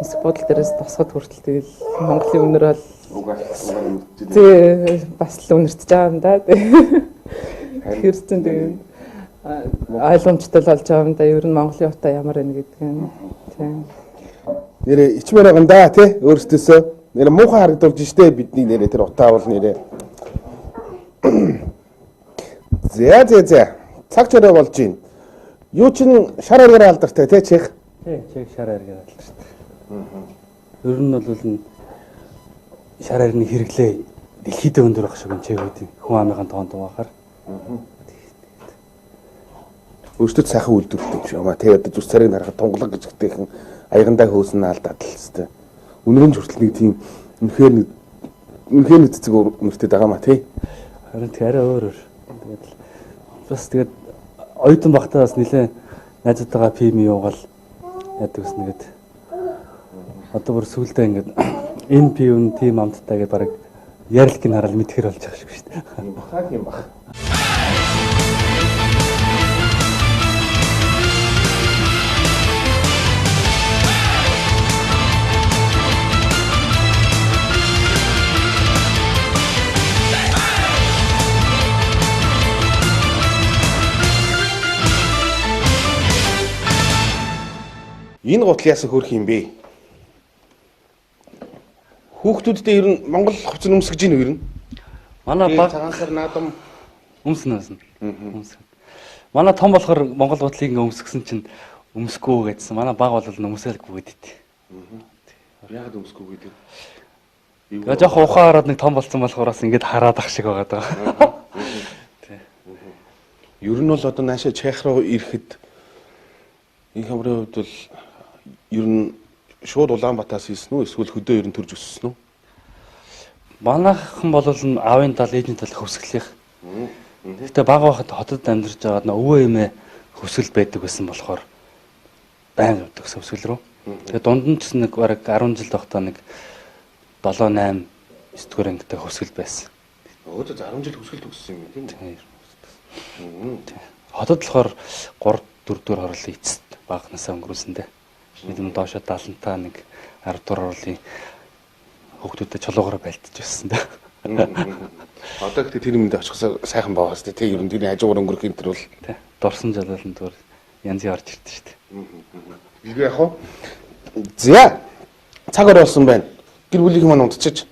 эсэх бодол дээрээс тосгод хүртэл тэгэл Монголын үнэр бол бас л үнэртэж байгаа юм да. Тэгэхээр чинь тэгээ ойлгомжтой болж байгаа юм да. Ер нь Монголын утаа ямар байна гэдэг нь. Тийм. Нэрээ ичмээр байгаа юм да тий өөрсдөөсөө. Нэрээ муухай харагдуулж штэ бидний нэрээ тэр утаа бол нэрээ. Зэ. Цаг чараа болж байна. Юу чин шар аргаар алдартай тий Чех. Тий, Чех шар аргаар алдартай. Ер нь бол шар арганы хэрэглээ дэлхийдээ өндөр байх шиг Чехүүдийн хүн амын тоонд байгаахаар. Өөртөө сайхан үйлдвэрлэдэг юм шиг аа тий одоо зүс царийг харахад тунгалаг гэж гтэйхэн аягандаа хөөсөн алдаад л хэвчээ. Үнэрэн хүртэл нэг тийм үнэхээр нэг цэцэг үнэртэй байгаа маа тий. Харин тэр арай өөр. Тэгээд бас тэгээд оюутан багтаа бас нэлээ найзуудтайгаа пим юугаал яадаг ус нэгэд. Одоо бүр сүулдэ ингээд энэ пивн тим амттай гэж баг ярилгыг хараад мэдхэр болж байгаа шүү дээ. Хаа юм баг. Энэ гутал яасан хөрх юм бэ? Хүүхдүүддээ ер нь Монгол хувцас өмсгөж ийн үү ер нь? Манай баг цагаансар наадам өмснөөс. Манай том болохоор Монгол гутлыг өмсгсөн чинь өмсөхгүй гэдсэн. Манай баг бол өмсөөлгүй гэдэг. яагаад өмсөхгүй гэдэг? Тэгээ жоох ухаан хараад нэг том болсон болохоорс ингээд хараад ах шиг байгаа даа. Тий. Ер нь бол одоо наашаа Чех руу ирэхэд энэ хамрын хувьд бол ер нь шууд Улаанбаатараас ийсэн үү эсвэл хөдөө ер нь төрж өссөн үү? Манайхан бол аавын тал ээжийн тал хөвсгөлийнх. Гэтэ баг байхад хотод амьдарч байгаад өвөө эмээ хөвсгөл байдаг байсан болохоор байн явдаг хөвсгөл рүү. Тэгээ дунд нь ч нэг бараг 10 жил тогтоо нэг 7 8 9 дугаар ангитай хөвсгөл байсан. Өөдөө 10 жил хөвсгөл төгссөн юм тийм үү? Хотод болохоор 3 4 дугаар хорлын эцэст багнасаа өнгөрүүлсэндээ. Нийтэм доошо 70-та нэг 10 дугаар хорлын хүүхдүүдэд чулуугаар байлдаж байсан да. Одоо гэхдээ тэр юмд очихсоо сайхан байгаас тий ер нь тэрний хажуугаар өнгөрөх юм тэр бол тий дурсан жалуулан зүгээр янзын орж ирдэ шүү дээ. Илгүй яах вэ? За цаг оролсон байна. Гэр бүлийнх маань унтчих.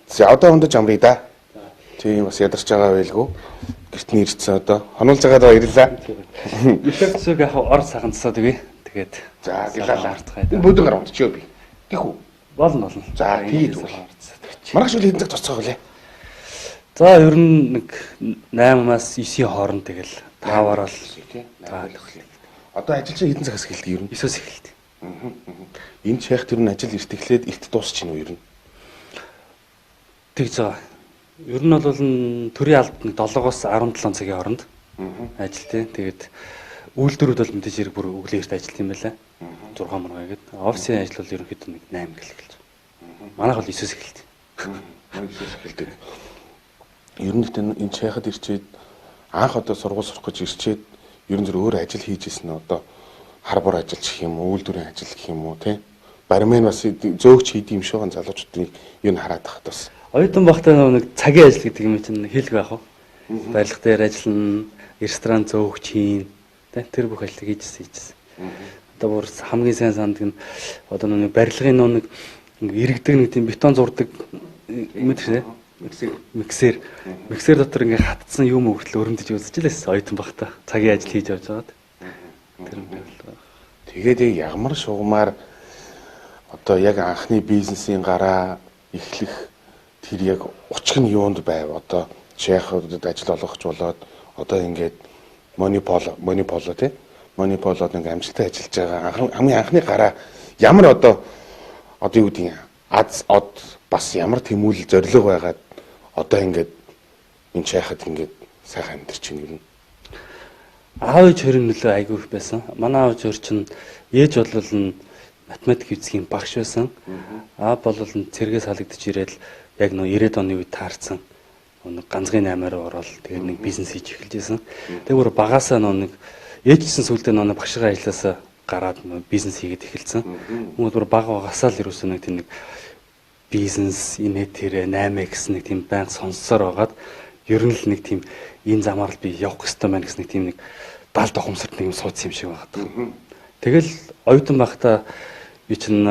За одоо ундаж амрыг да. Тийм бас ядарч байгаа байлгүй. Гэрт нь ирсэн одоо хонуулж байгаа баярлаа. Ефектсэг яг ор саханцсаа тэгээ. Тэгээд за гэлээ хартгай. Бүдэн гар унтчихё би. Гэх үү? Болно. За тийм үү. Маргааш үл хэдэн цаг тоцоог вэ? За ер нь нэг 8-аас 9-ийн хооронд тэгэл 5-аар л тий. Одоо ажил чинь хэдэн цагаас эхэлдэг ер нь? 9-өөс эхэлдэг. Энэ Чех тэр нь ажил эртгэлээд эрт дуусчих нь юу ер нь? Тэгж байгаа. Ер нь бол төрийн албад нэг 7-оос 17 цагийн хооронд ажил тий. Тэгээд үйлдвэрүүд бол мэдээж хэрэг бүр өглөөрт ажилт юм байлаа. 6 мөргөө гэдэг. Офисын ажил бол ерөнхийдөө нэг 8 гэлж. Манайх бол 9-өөс эхэлдэг. Манайх 9-өөс эхэлдэг. Ер нь энэ Чехад ирчээд анх одоо сургууль сурах гэж ирчээд ер нь зөв өөр ажил хийж ирсэн нь одоо харбор ажил гэх юм уу, үйлдвэрийн ажил гэх юм уу тий. Бармен бас зөөгч хийд юм шиг залуучуудын юу хараад тахад бас. Оюутан багтаа нэг цагийн ажил гэдэг юм чинь хэлгүй яах вэ? Барилга дээр ажиллана, ресторан зөөгч хийн тэр бүх ажлыг хийжсэн. Одоо бүр хамгийн сайн санддаг нь одоо нэг барилгын нэг иргэдэг нэг тийм бетон зурдаг мэдэрчээ. Миксер дотор ингээ хатсан юм өртөл өрөмдөж үзэж лээс оюутан багтаа цагийн ажил хийж явж байгаад. Тэр юм байл. Тэгээд ягмар шугамар одоо яг анхны бизнесийн гараа эхлэх тэр яг учир нь юунд байв? Одоо Чехуудад ажил олгож болоод одоо ингээд монополо тий монополод нэг амжилттай ажиллаж байгаа хамгийн анхны гараа ямар одоо юу гэдэг аз од бас ямар тэмүүлэл зориг байгаад одоо ингээд энэ Чехад ингээд сайхан амьдарч байна юм. Аав ээж хоёрын нөлөө айгүй их байсан. Манай аав ээж чинь ээж бол математик физикийн багш байсан. Аав бол цэргээс халагдаж ирээд яг нөө 90-ад оны үед таарсан. Нэг ганцгийн 8-аар ороод тэгээд нэг бизнес хийж эхэлж байсан. Тэгээд бүр багаасаа нэг ээжсэн сүлдээ нэг багшгаа ажилласаа гараад бизнес хийгээд эхэлсэн. Мөн бүр бага багасаа л ерөөсөө нэг тийм нэг бизнес инээ тэрэ 8 гэсэн нэг тийм байнга сонссоор байгаад ер нь л нэг тийм энэ замаар л би явах хэрэгтэй байна гэсэн нэг тийм нэг даал тохомсорт нэг юм суудсан юм шиг байгаа. Тэгэл оюутан байхдаа би чинь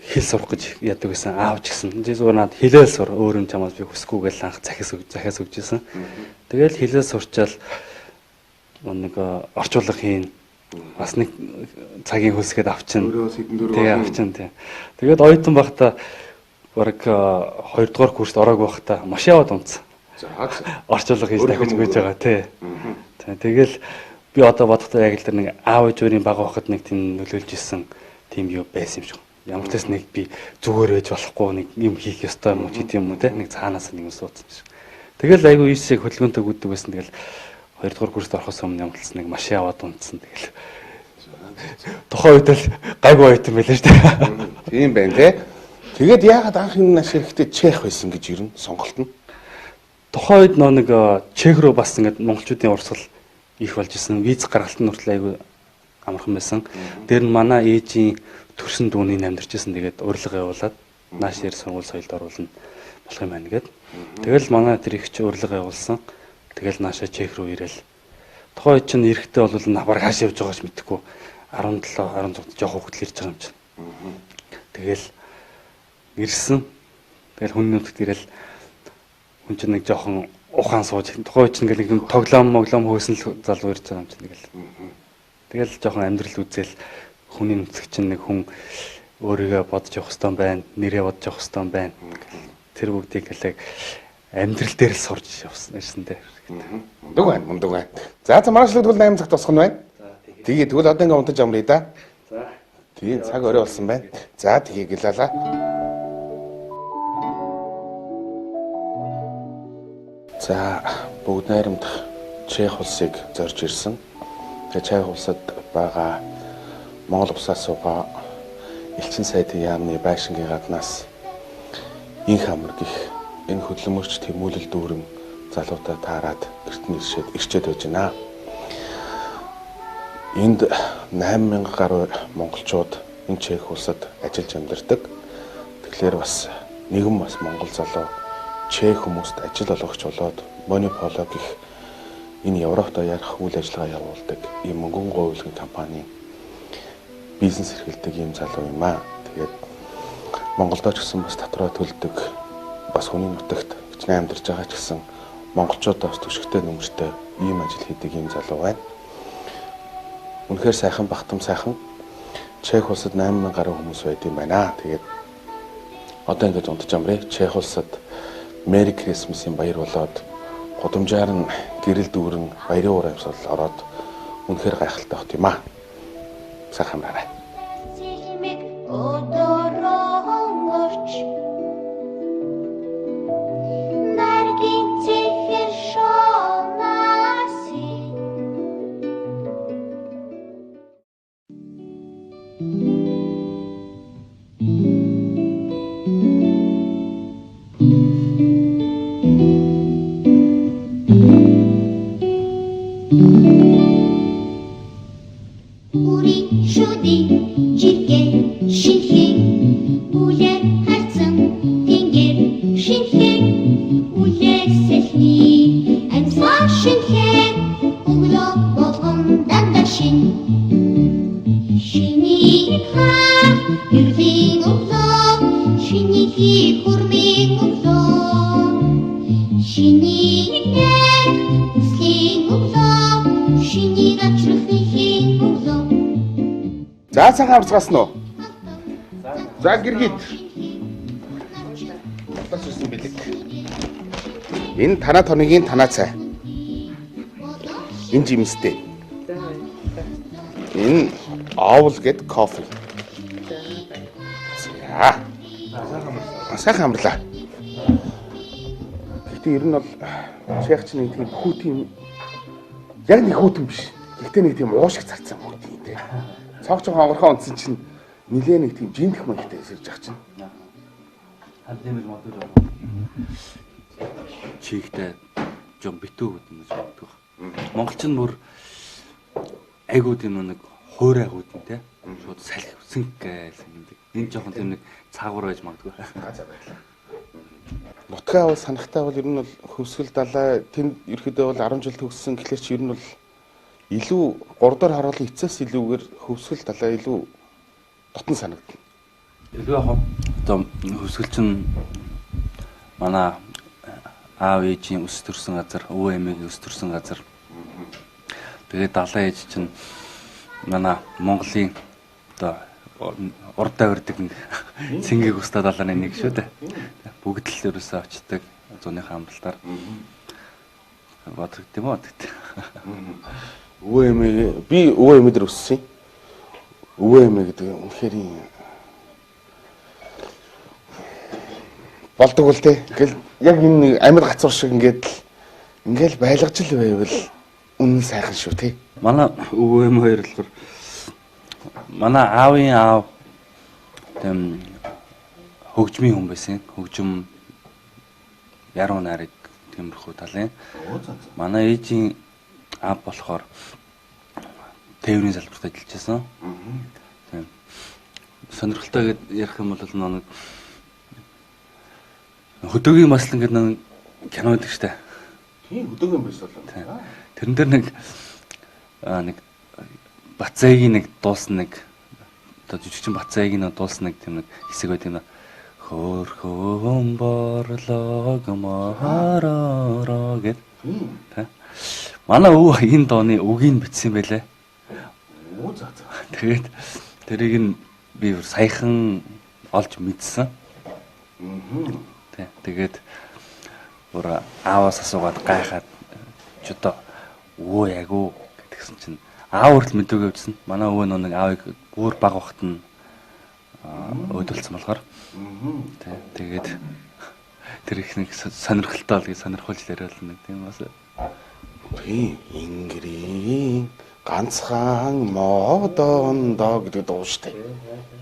хэл сурах гэж яадаг байсан аавч гэсэн. Зүгээр над хэлэл сур өөр юм чамаас би хүсэхгүйгээл анх захиас өгчээсэн. Тэгэл хэлэл сурчаал нэг орчуулга хийн. Бас нэг цагийн хөлсгээд авчин. Тэгээ авчин тий. Тэгээд оюутан байхдаа бараг 2 дугаар курст ороогүй байхдаа маш яваад унтсан. Орчуулга хийж дахиж өгч байгаа тий. Тэгэл би одоо бодохдоо яг л тэр нэг аав ээжийн баг байхад нэг тийм нөлөөлж исэн тийм юу байсан юм шиг. Ямар ч нэг би зүгээр байж болохгүй нэг юм хийх ёстой юм уу гэдэг юм уу те нэг цаанаас нэг юм суудсан шиг. Тэгэл айгүй ийсийг хөдөлгөөнтэй гүддэг байсан. Тэгэл 2 дугаар курст орохоос өмнө ямталсан нэг машин аваад унтсан. Тэгэл тухайн үед л гайгүй байт юм байлаа шүү дээ. Тийм байна те. Тэгээд яагаад анх энэ наш ирэхдээ чех байсан гэж ер нь сонголт нь? Тухайн үед нэг чех руу бас ингээд монголчуудын урсгал их болж исэн. Виз гаргалтын хүртэл айгүй амархан байсан. Тэр нь манай ээжийн төрсөн дүүнийг амьдарч исэн. Тэгээд урилга явуулаад нааш дээр сургууль соёлд оруулна болох юм байна гэд. Тэгэл манай тэр их ч урилга явуулсан. Тэгэл наашаа чех руу ирээл. Тухайн үед чинь эрэхтэй бол навар хааш явж байгаач мэдэхгүй 17 16 жоох хөвгөл ирж байгаа юм чинь. Тэгэл ирсэн. Тэгэл хүн нүдт ирээл хүн чинь нэг жоохон ухаан сууж тухайн үед чинь ингээл нэг тоглоом хөөсөн л залуу ирж байгаа юм чинь тэгэл жоохон амьдрал үзэл хүний нүцг чинь нэг хүн өөрийгөө бодож явах хэрэгтэй байна, нэрээ бодож явах хэрэгтэй байна. Тэр бүгдийг хэлээ амьдрал дээр л сурж явсан дээ. Мундаг байна. За маргашлаг тэгвэл 8 цагт босгоно байна. Тэгээ тэгвэл одоо ингээ унтаж амръя да. За. Тэгээ цаг орой болсон байна. За тэгээ гэлалаа. За бүгд найрамд Чех улсыг зорж ирсэн. Тэгээ Чех улсад байгаа Монгол улсаас суугаа элчин сайдын яамны байшингийн гаднаас инх амар гих энэ хөдөлмөрч тэмүүлэл дүүрэн залуудаа таарад эртний ирчээд байж байна. Энд 8000 гаруй монголчууд энэ Чех улсад ажиллаж амьдардаг. Тэгэхээр бас нэгэн бас монгол залуу Чех хүмүүст ажил олгогч болоод Монополо гэх энэ Европт ярих үйл ажиллагаа явуулдаг ийм мөнгөн гуйлгын компани бизнес эрхэлдэг ийм залуу юм аа. Тэгээд Монголдо ч гэсэн бас татраа төлдөг бас хүний нутагт хичнээн амьдарч байгаа ч гэсэн монголчуудаас төшөгтэй нөмөртэй ийм ажил хийдэг ийм залуу байна. Үнэхээр сайхан багтам сайхан Чех улсад 8000 гаруй хүмүүс байд юм байна. Тэгээд одоо ингэж унтаж амраа. Чех улсад Merry Christmas-ийн баяр болоод гудамжаар нь гэрэл дүүрэн баярын уур амьсгал ороод үнэхээр гайхалтай бат юм аа. Сайхан амраарай. За сайхан амарцгаасан уу? За гэргийд. Бас үсэн бэлэг. Энэ танаа тоныгийн танаа цай. Энэ жимстэй. Энэ оовл гэд кофе. За. Сайхан амарлаа. Гэхдээ ер нь бол Чехч нэг тийм хүүтийн яг нэг хүүтэн биш. Гэхдээ нэг тийм уушиг царцсан хүүтэн тий. Цогч хонгорхоо унтсан чинь нилээ нэг тийм жинтх мэгтэй эсэрж ах чинь. Хаднэмэл модул чигтэй жон битүү гэдэг юм шиг байна. Монголч нь бүр айгууд юм нэг хуурайгууд нь те шууд салхивсан гээл юм. Энэ жоохон тийм нэг цаагуур байж магадгүй. За баярлалаа. Нутгаа бол санахтай бол ер нь бол хөвсгөл далай тэнд ерөөдөө бол 10 жил төгссөн гэхлээр чи ер нь бол илүү 3 дахь харуулын эцэс илүүгээр хөвсгөл далай илүү дотн санагдана. Илүү яг одоо хөвсгөл чинь манай аав ээжийн өс төрсөн газар, өвөө эмээгийн өс төрсөн газар. Тэгээд далайн ээж чинь манай Монголын одоо урдаа өрдөг цэнгийг устдаа далааны нэг шүү дээ. Бүгд л ерөөсөө очдөг зууныхаа амралтаар. Боддог юм уу гэдэг. Өвөө эмээ би өвөө эмээ дээр өссөн. Өвөө эмээ гэдэг үнэхээр болдог үл те. Ингээл яг энэ амьд гацуур шиг ингээл байлгаж л байвал үнэн сайхан шүү те. Манай өвөө юм хоёр болохоор манай аавын аав тэм хөгжмийн хүн байсан. Хөгжим яруу нарыг тиймэрхүү талын. Манай ээжийн аав болохоор тээврийн салбарт ажиллаж байсан. Тийм. Сонирхолтой гэд ярих юм бол нэг хөдөөгийн маслан гэдэг нэг кино байдаг штэ. Тийм хөдөөгийн биш болоо. Тэрэн дээр нэг Бацайгийн нэг дуулсан нэг одоо жижигчин Бацайгийн дуулсан нэг тийм нэг хэсэг байт юм да. Хөрхөн борлог махараа гэд. Манай өвөө энэ дооны үгийг бичсэн байлээ. Тэгээд тэрийг нь би саяхан олж мэдсэн. Тэгээд бүр ааваас асуугаад гайхаад ч одоо өвөө яг уу гэдгсэн чинь аав хүртэл мэдээгүй явжсан. Манай өвөө нэг аавыг бүр баг вахт нь өдөлцсөн болохоор тэгээд тэр их нэг сонирхолтой л гэж сонирхолж яриад нэг тийм бас Ингрийн ганцхан модондоо гэдэг дуу штэ.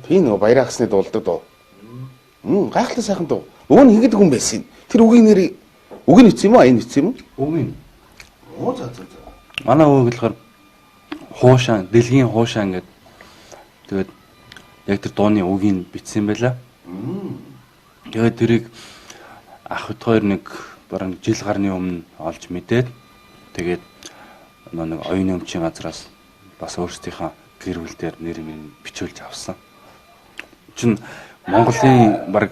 Тийм нөгөө баяраа хасны дуулдаг дуу. Гайхалтай сайхан дуу. Өвөө нь ингэдэг хүн байсан. Тэр үгийн нэр үг нь ицсэн юм уу? Энэ ицсэн юм уу? үг нь. Манай өвөө болохоор хуушаан, дэлхийн хуушаан гэдэг. Тэгээд яг тэр дууны үгийг бичсэн байлаа. Тэгээд тэрийг ах хэд хоёр нэг бараг жил гарны өмнө олж мэдээд тэгээд нэг оюуны өмчийн газраас бас өөрсдийнхөө гэр бүл дээр нэр бичүүлж авсан. Чин Монголын бараг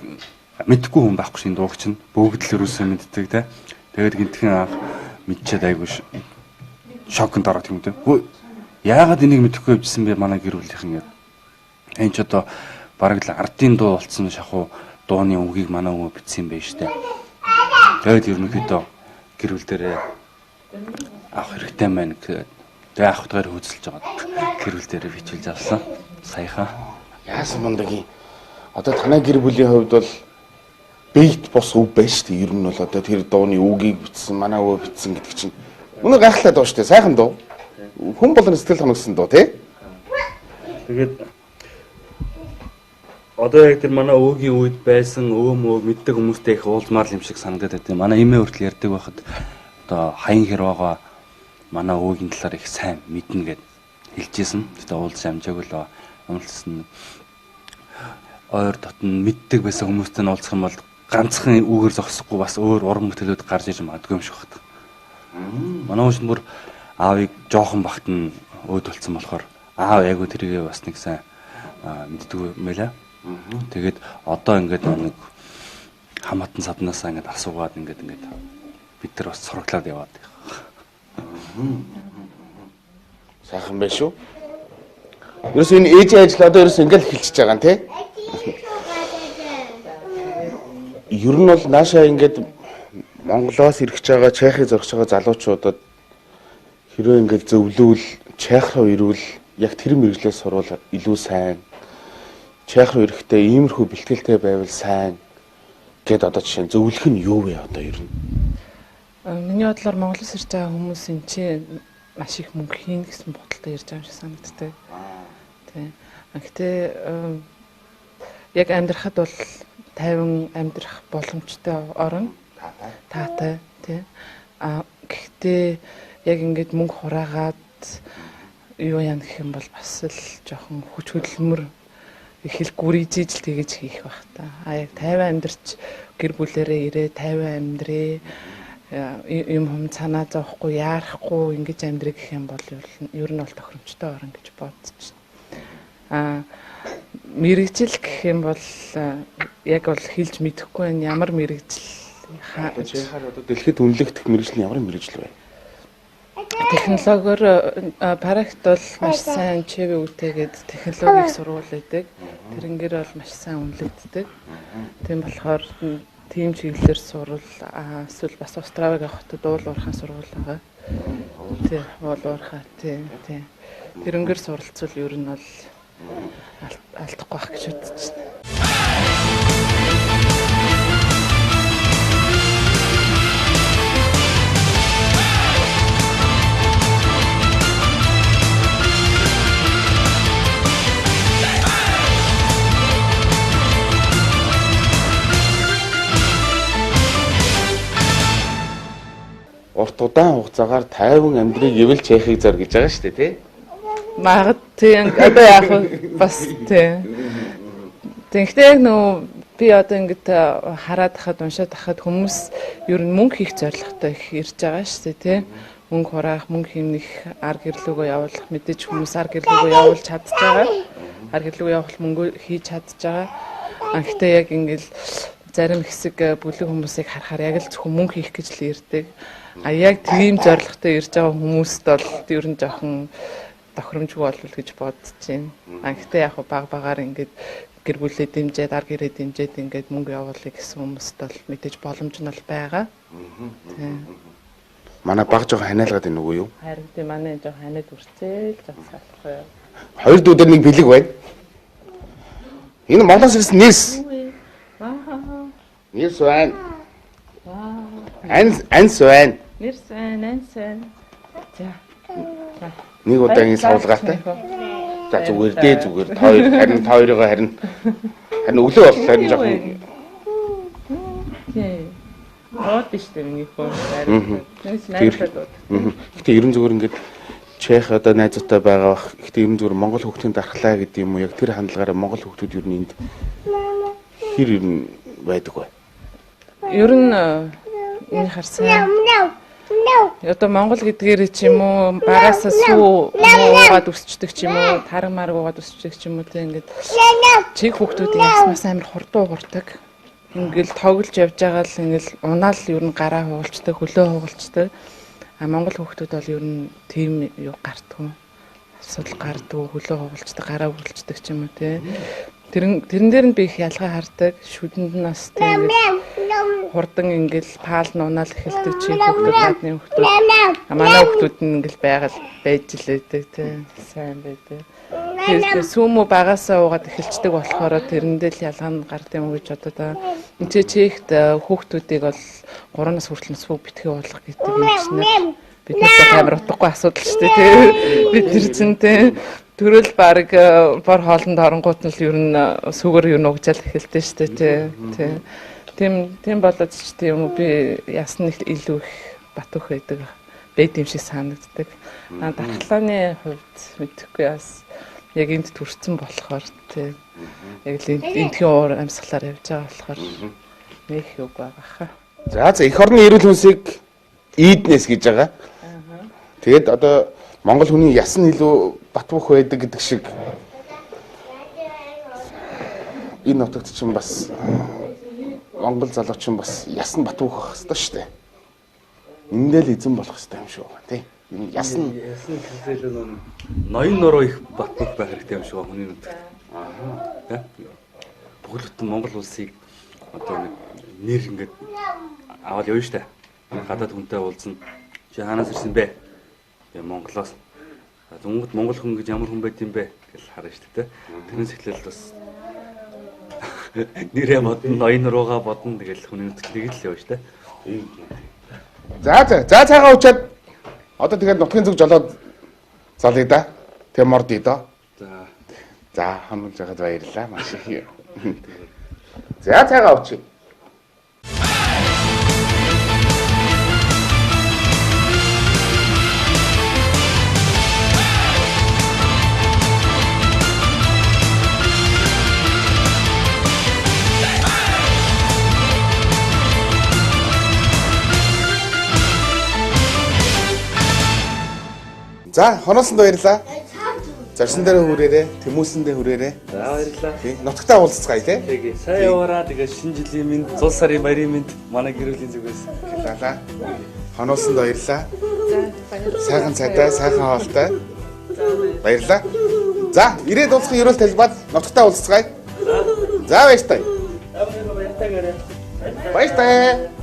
мэдхгүй хүн байхгүй шин дууг чинь бүгд л юусэн мэддэг те. Тэгээд гинтхэн анх мэдчихэд айгүй шокнд ороод юм те. Яагаад энийг мэдэхгүй явжсэн бэ манай гэр бүлийнхэн гэдэг. Энэ ч одоо бараг л ардын дуу болцсон шахуу дууны үгийг манай өвөө бичсэн юм байна штэ. Тэгээд ерөнхийдөө гэр бүл дээрээ авах хэрэгтэй байна гэдэг. Тэгээ авах утгаар хөөцөлж байгаа. Гэр бүл дээрээ бичүүлж авсан. Саяхан. Яасан мундагийн одоо танай гэр бүлийн хувьд бол бейт бос үг байна шүү дээ. Ер нь бол одоо тэр дууны үгийг бичсэн, манай өвөө бичсэн гэдэг чинь үнэ гайхалтай дуу шүү дээ. Сайхан дуу. Хүн болгоны сэтгэл ханагсан дуу тий. Тэгээд одоо яг тэр манай өвөгийн үед байсан өвөө мэддэг хүмүүстэй их уулзмаар юм шиг санагдаад байт. Манай эмээ хүртэл ярьдаг байхад одоо хаян хэрвага манай өвөгийн талаар их сайн мэднэ гэд хэлжсэн. Тэгтээ уулз амжаагүй л амлсан. Ойр дотн мэддэг байсан хүмүүстэй нь уулзах юм бол ганцхан үгээр зогсохгүй бас өөр уран бүтээлүүд гарч иж магадгүй юм шиг байна. Манай өвч бүр аавыг жоохон багт нь өөдөлцсөн болохоор аав яг үу тэрийгээ бас нэг сайн мэддэг юм байлаа. Тэгээд одоо ингээд нэг хамаатан саднаасаа ингээд асуугаад ингээд бид нар бас сураглаад яваад байна. Сайхан байна шүү. Ерөөс энэ ээжийн ажил одоо ерөөс ингээд эхэлчихэж байгаа юм тий. Ер нь бол наашаа ингээд Монголоос ирж байгаа Чехийг зорж байгаа залуучуудад хэрвээ ингээд зөвлөвөл Чех руу ирвэл яг тэр мэргэжлээс сурвал илүү сайн. Чех руу ирэхдээ иймэрхүү бэлтгэлтэй байвал сайн гэд одоо жишээ зөвлөх нь юу вэ одоо ер нь? Миний бодлоор Монголоос ирж байгаа хүмүүс энэ чинь маш их мөнгө хийн гэсэн бодолтой ирж байгаа юм шиг санагддаг. Тийм. Гэхдээ яг амьдрахад бол тайван амьдрах боломжтой орно. Таатай тийм. Гэхдээ яг ингэж мөнгө хураагаад юу яа гэх юм бол бас л жоохон хүч хөдөлмөр их л гүрийжиж л тэгэж хийх байх та. Яг тайван амьдарч гэр бүлээрээ ирээ тайван амьдрээ. Юм хүм цанаа зоохгүй яарахгүй ингэж амьдрэх гэх юм бол ер нь бол тохиромжтой орно гэж бодож байна. Мэргэжил гэх юм бол яг бол хэлж мэдэхгүй нь ямар мэргэжил Чехаар одоо дэлхийд үнэлэгдэх мэргэжил нь ямар мэргэжил вэ? Технологиор парагт бол маш сайн ЧВ-тэй гэдэг технологийн сургууль байдаг. Тэрнгээр бол маш сайн үнэлэгддэг. Тийм болохоор тийм чиглэлээр сурвал эсвэл бас Австраlig авахтад уул уурхайн сургууль байгаа. Тийм, уул уурхай тийм. Тэрнгээр суралцвал ер нь бол алдахгүй байх гэж бодож байна. удаан хугацаагаар тайван амьдрыг эвэл чехийг зор гэж байгаа шүү дээ тий. Магад тийм одоо яг бас тийм. Тэгтээ яг нөө би одоо ингэж хараад хахад уншаад хахад хүмүүс ер нь мөнгө хийх зорилготой их ирж байгаа шүү дээ тий. Мөнгө хураах, мөнгө хэмнэх, ар гэрлүүгөө явуулах, мэдээж хүмүүс ар гэрлүүгөө явуулж чадж байгаа. Ар гэрлүүгөө явуулах мөнгө хийж чадж байгаа. Гэхдээ яг ингээл зарим хэсэг бүлэг хүмүүсийг харахаар яг л зөвхөн мөнгө хийх гэж л ирдэг. А яг тийм зорилготой ирж байгаа хүмүүст бол ер нь жоохон тохиромжгүй болов гэж бодож байна. Гэхдээ яг багаар ингээд гэр бүлээ дэмжиж, ар гэрээ дэмжиж ингээд мөнгө явуулъя гэсэн хүмүүст бол мэдээж боломж нь бол байгаа. Тийм. Манай баг жоохон ханиалгаад байна уу юу? Харин тийм манай жоохон ханиад үрцээл жоохон салахгүй. Хоёр дүүдэр нэг бэлэг байна. Энэ Монголоос ирсэн нэрс. Нэрс байна. Анс байна. Нэрс байна, анс байна. За. Нэг удаагийн суулгаатай. За зүгээр дээ зүгээр. Харин хоёроо харин өглөө болох харин жоохон. Тийм. Рот ishte миний фон. Гэтэ ерэн зүгээр ингээд Чех одоо найзуутай байгаа бах. Гэтэ ерэн зүгээр Монгол хүүхдийн дархлаа гэдэг юм уу? Яг тэр хандлагаараа Монгол хүүхдүүд ер нь энд хэр ер нь байдаг вэ? Ер нь энэ харсан. Одоо Монгол гэдгээр ч юм уу багасаа сүү уугаад өсчдөг ч юм уу, таран марг уугаад өсчдөг ч юм уу тийм ингээд чиг хүүхдүүдийн яснаас амар хурдан уурдаг. Ингээл тоглож явж байгаа л ингээл унаал ер нь гараа хугалцдаг, хөлөө хугалцдаг. А Монгол хүүхдүүд бол ер нь тийм юу гардгүй. Асуудал гардгүй, хөлөө хугалцдаг, гараа хугалцдаг ч юм уу тий. Тэрэн дээр нь би их ялгаа хардаг. Шүдэнд нь бас тийм хурдан ингээл паал нунаал эхэлдэг чи хүүхдүүд наадны хүүхдүүд. Манай хүүхдүүд нь ингээл байж л байдаг тий. Сайн байдаг. Тэгэхээр сүмө багасаа уугаад эхэлцдэг болохоор тэрэндээ л ялгаа нь гард юм уу гэж одоо та энэ чехт хүүхдүүдийг бол 3 нас хүртэл сүв битгий уулах гэдэг юм чинь бид нар амар утгагүй асуудал шүү дээ тий. Бид тэр чинь тий төрөл баг бор хоолнд оронгууд нь л ер нь сүгээр юу нугжаал эхэлдэг шүү дээ тий. Тийм болоод ч тийм үү би ясна илүү их батуух байдаг. Бэд юм шиг санагддаг. Дархлааны хувьд мэдхгүй бас яг энд төрсэн болохоор тий. Яг л эндхийн уур амьсгалаар явж байгаа болохоор нэг үг байгаа хаа. За эх орны эрүүл хүнсийг ийднес гэж байгаа. Тэгээд одоо Монгол хүний ясн илүү батбуух байдаг гэдэг шиг энэ нутагт чинь бас Монгол залууч чинь бас ясн батбуух хэрэгтэй шүү дээ. Эндээ л эзэн болох хэрэгтэй юм шиг байна тий. Ясн хэлсэл ноён нуруу их батбуух байх хэрэгтэй юм шиг байна хүний нутагт. Аа. Бүхэл бүтэн Монгол улсыг одоо нэр ингээд аваад явна штэ. Гадаад хүнтэй уулзна. Чи хаанаас ирсэн бэ? Тэгээ Монголоос. Дүнгууд Монгол хүн гэж ямар хүн байд юм бэ гэж харна штэ. Тэрнээс эхлээл бас нэрээ бодно, ноён нуруугаа бодно тэгэл хүний нутагт нэг л явна штэ. За цаагаа уучаад одоо тэгээд нутгийн зүг жолоод залъя да. Тэгээ мордъё доо. За хамруулж байгаад баярлалаа. Маш их. За цаагаа уучаа. За хоноосон баярлаа. Зорсон дээр хүрээрээ, тэмүүсэндээ хүрээрээ. За баярлалаа. Нутагтаа уулзцгаая тий. Тэгээ сайн яваараа тэгээ шинэ жилийн минь, цул сарын баярын минь манай гэр бүлийн зүгээс. Баярлалаа. Хоноосон баярлаа. Сайхан цайтай, сайхан хоолтой. Баярлалаа. За ирээд уулзах ерөөл талбайд нутагтаа уулзцгаая. За баяртай. Баяртай.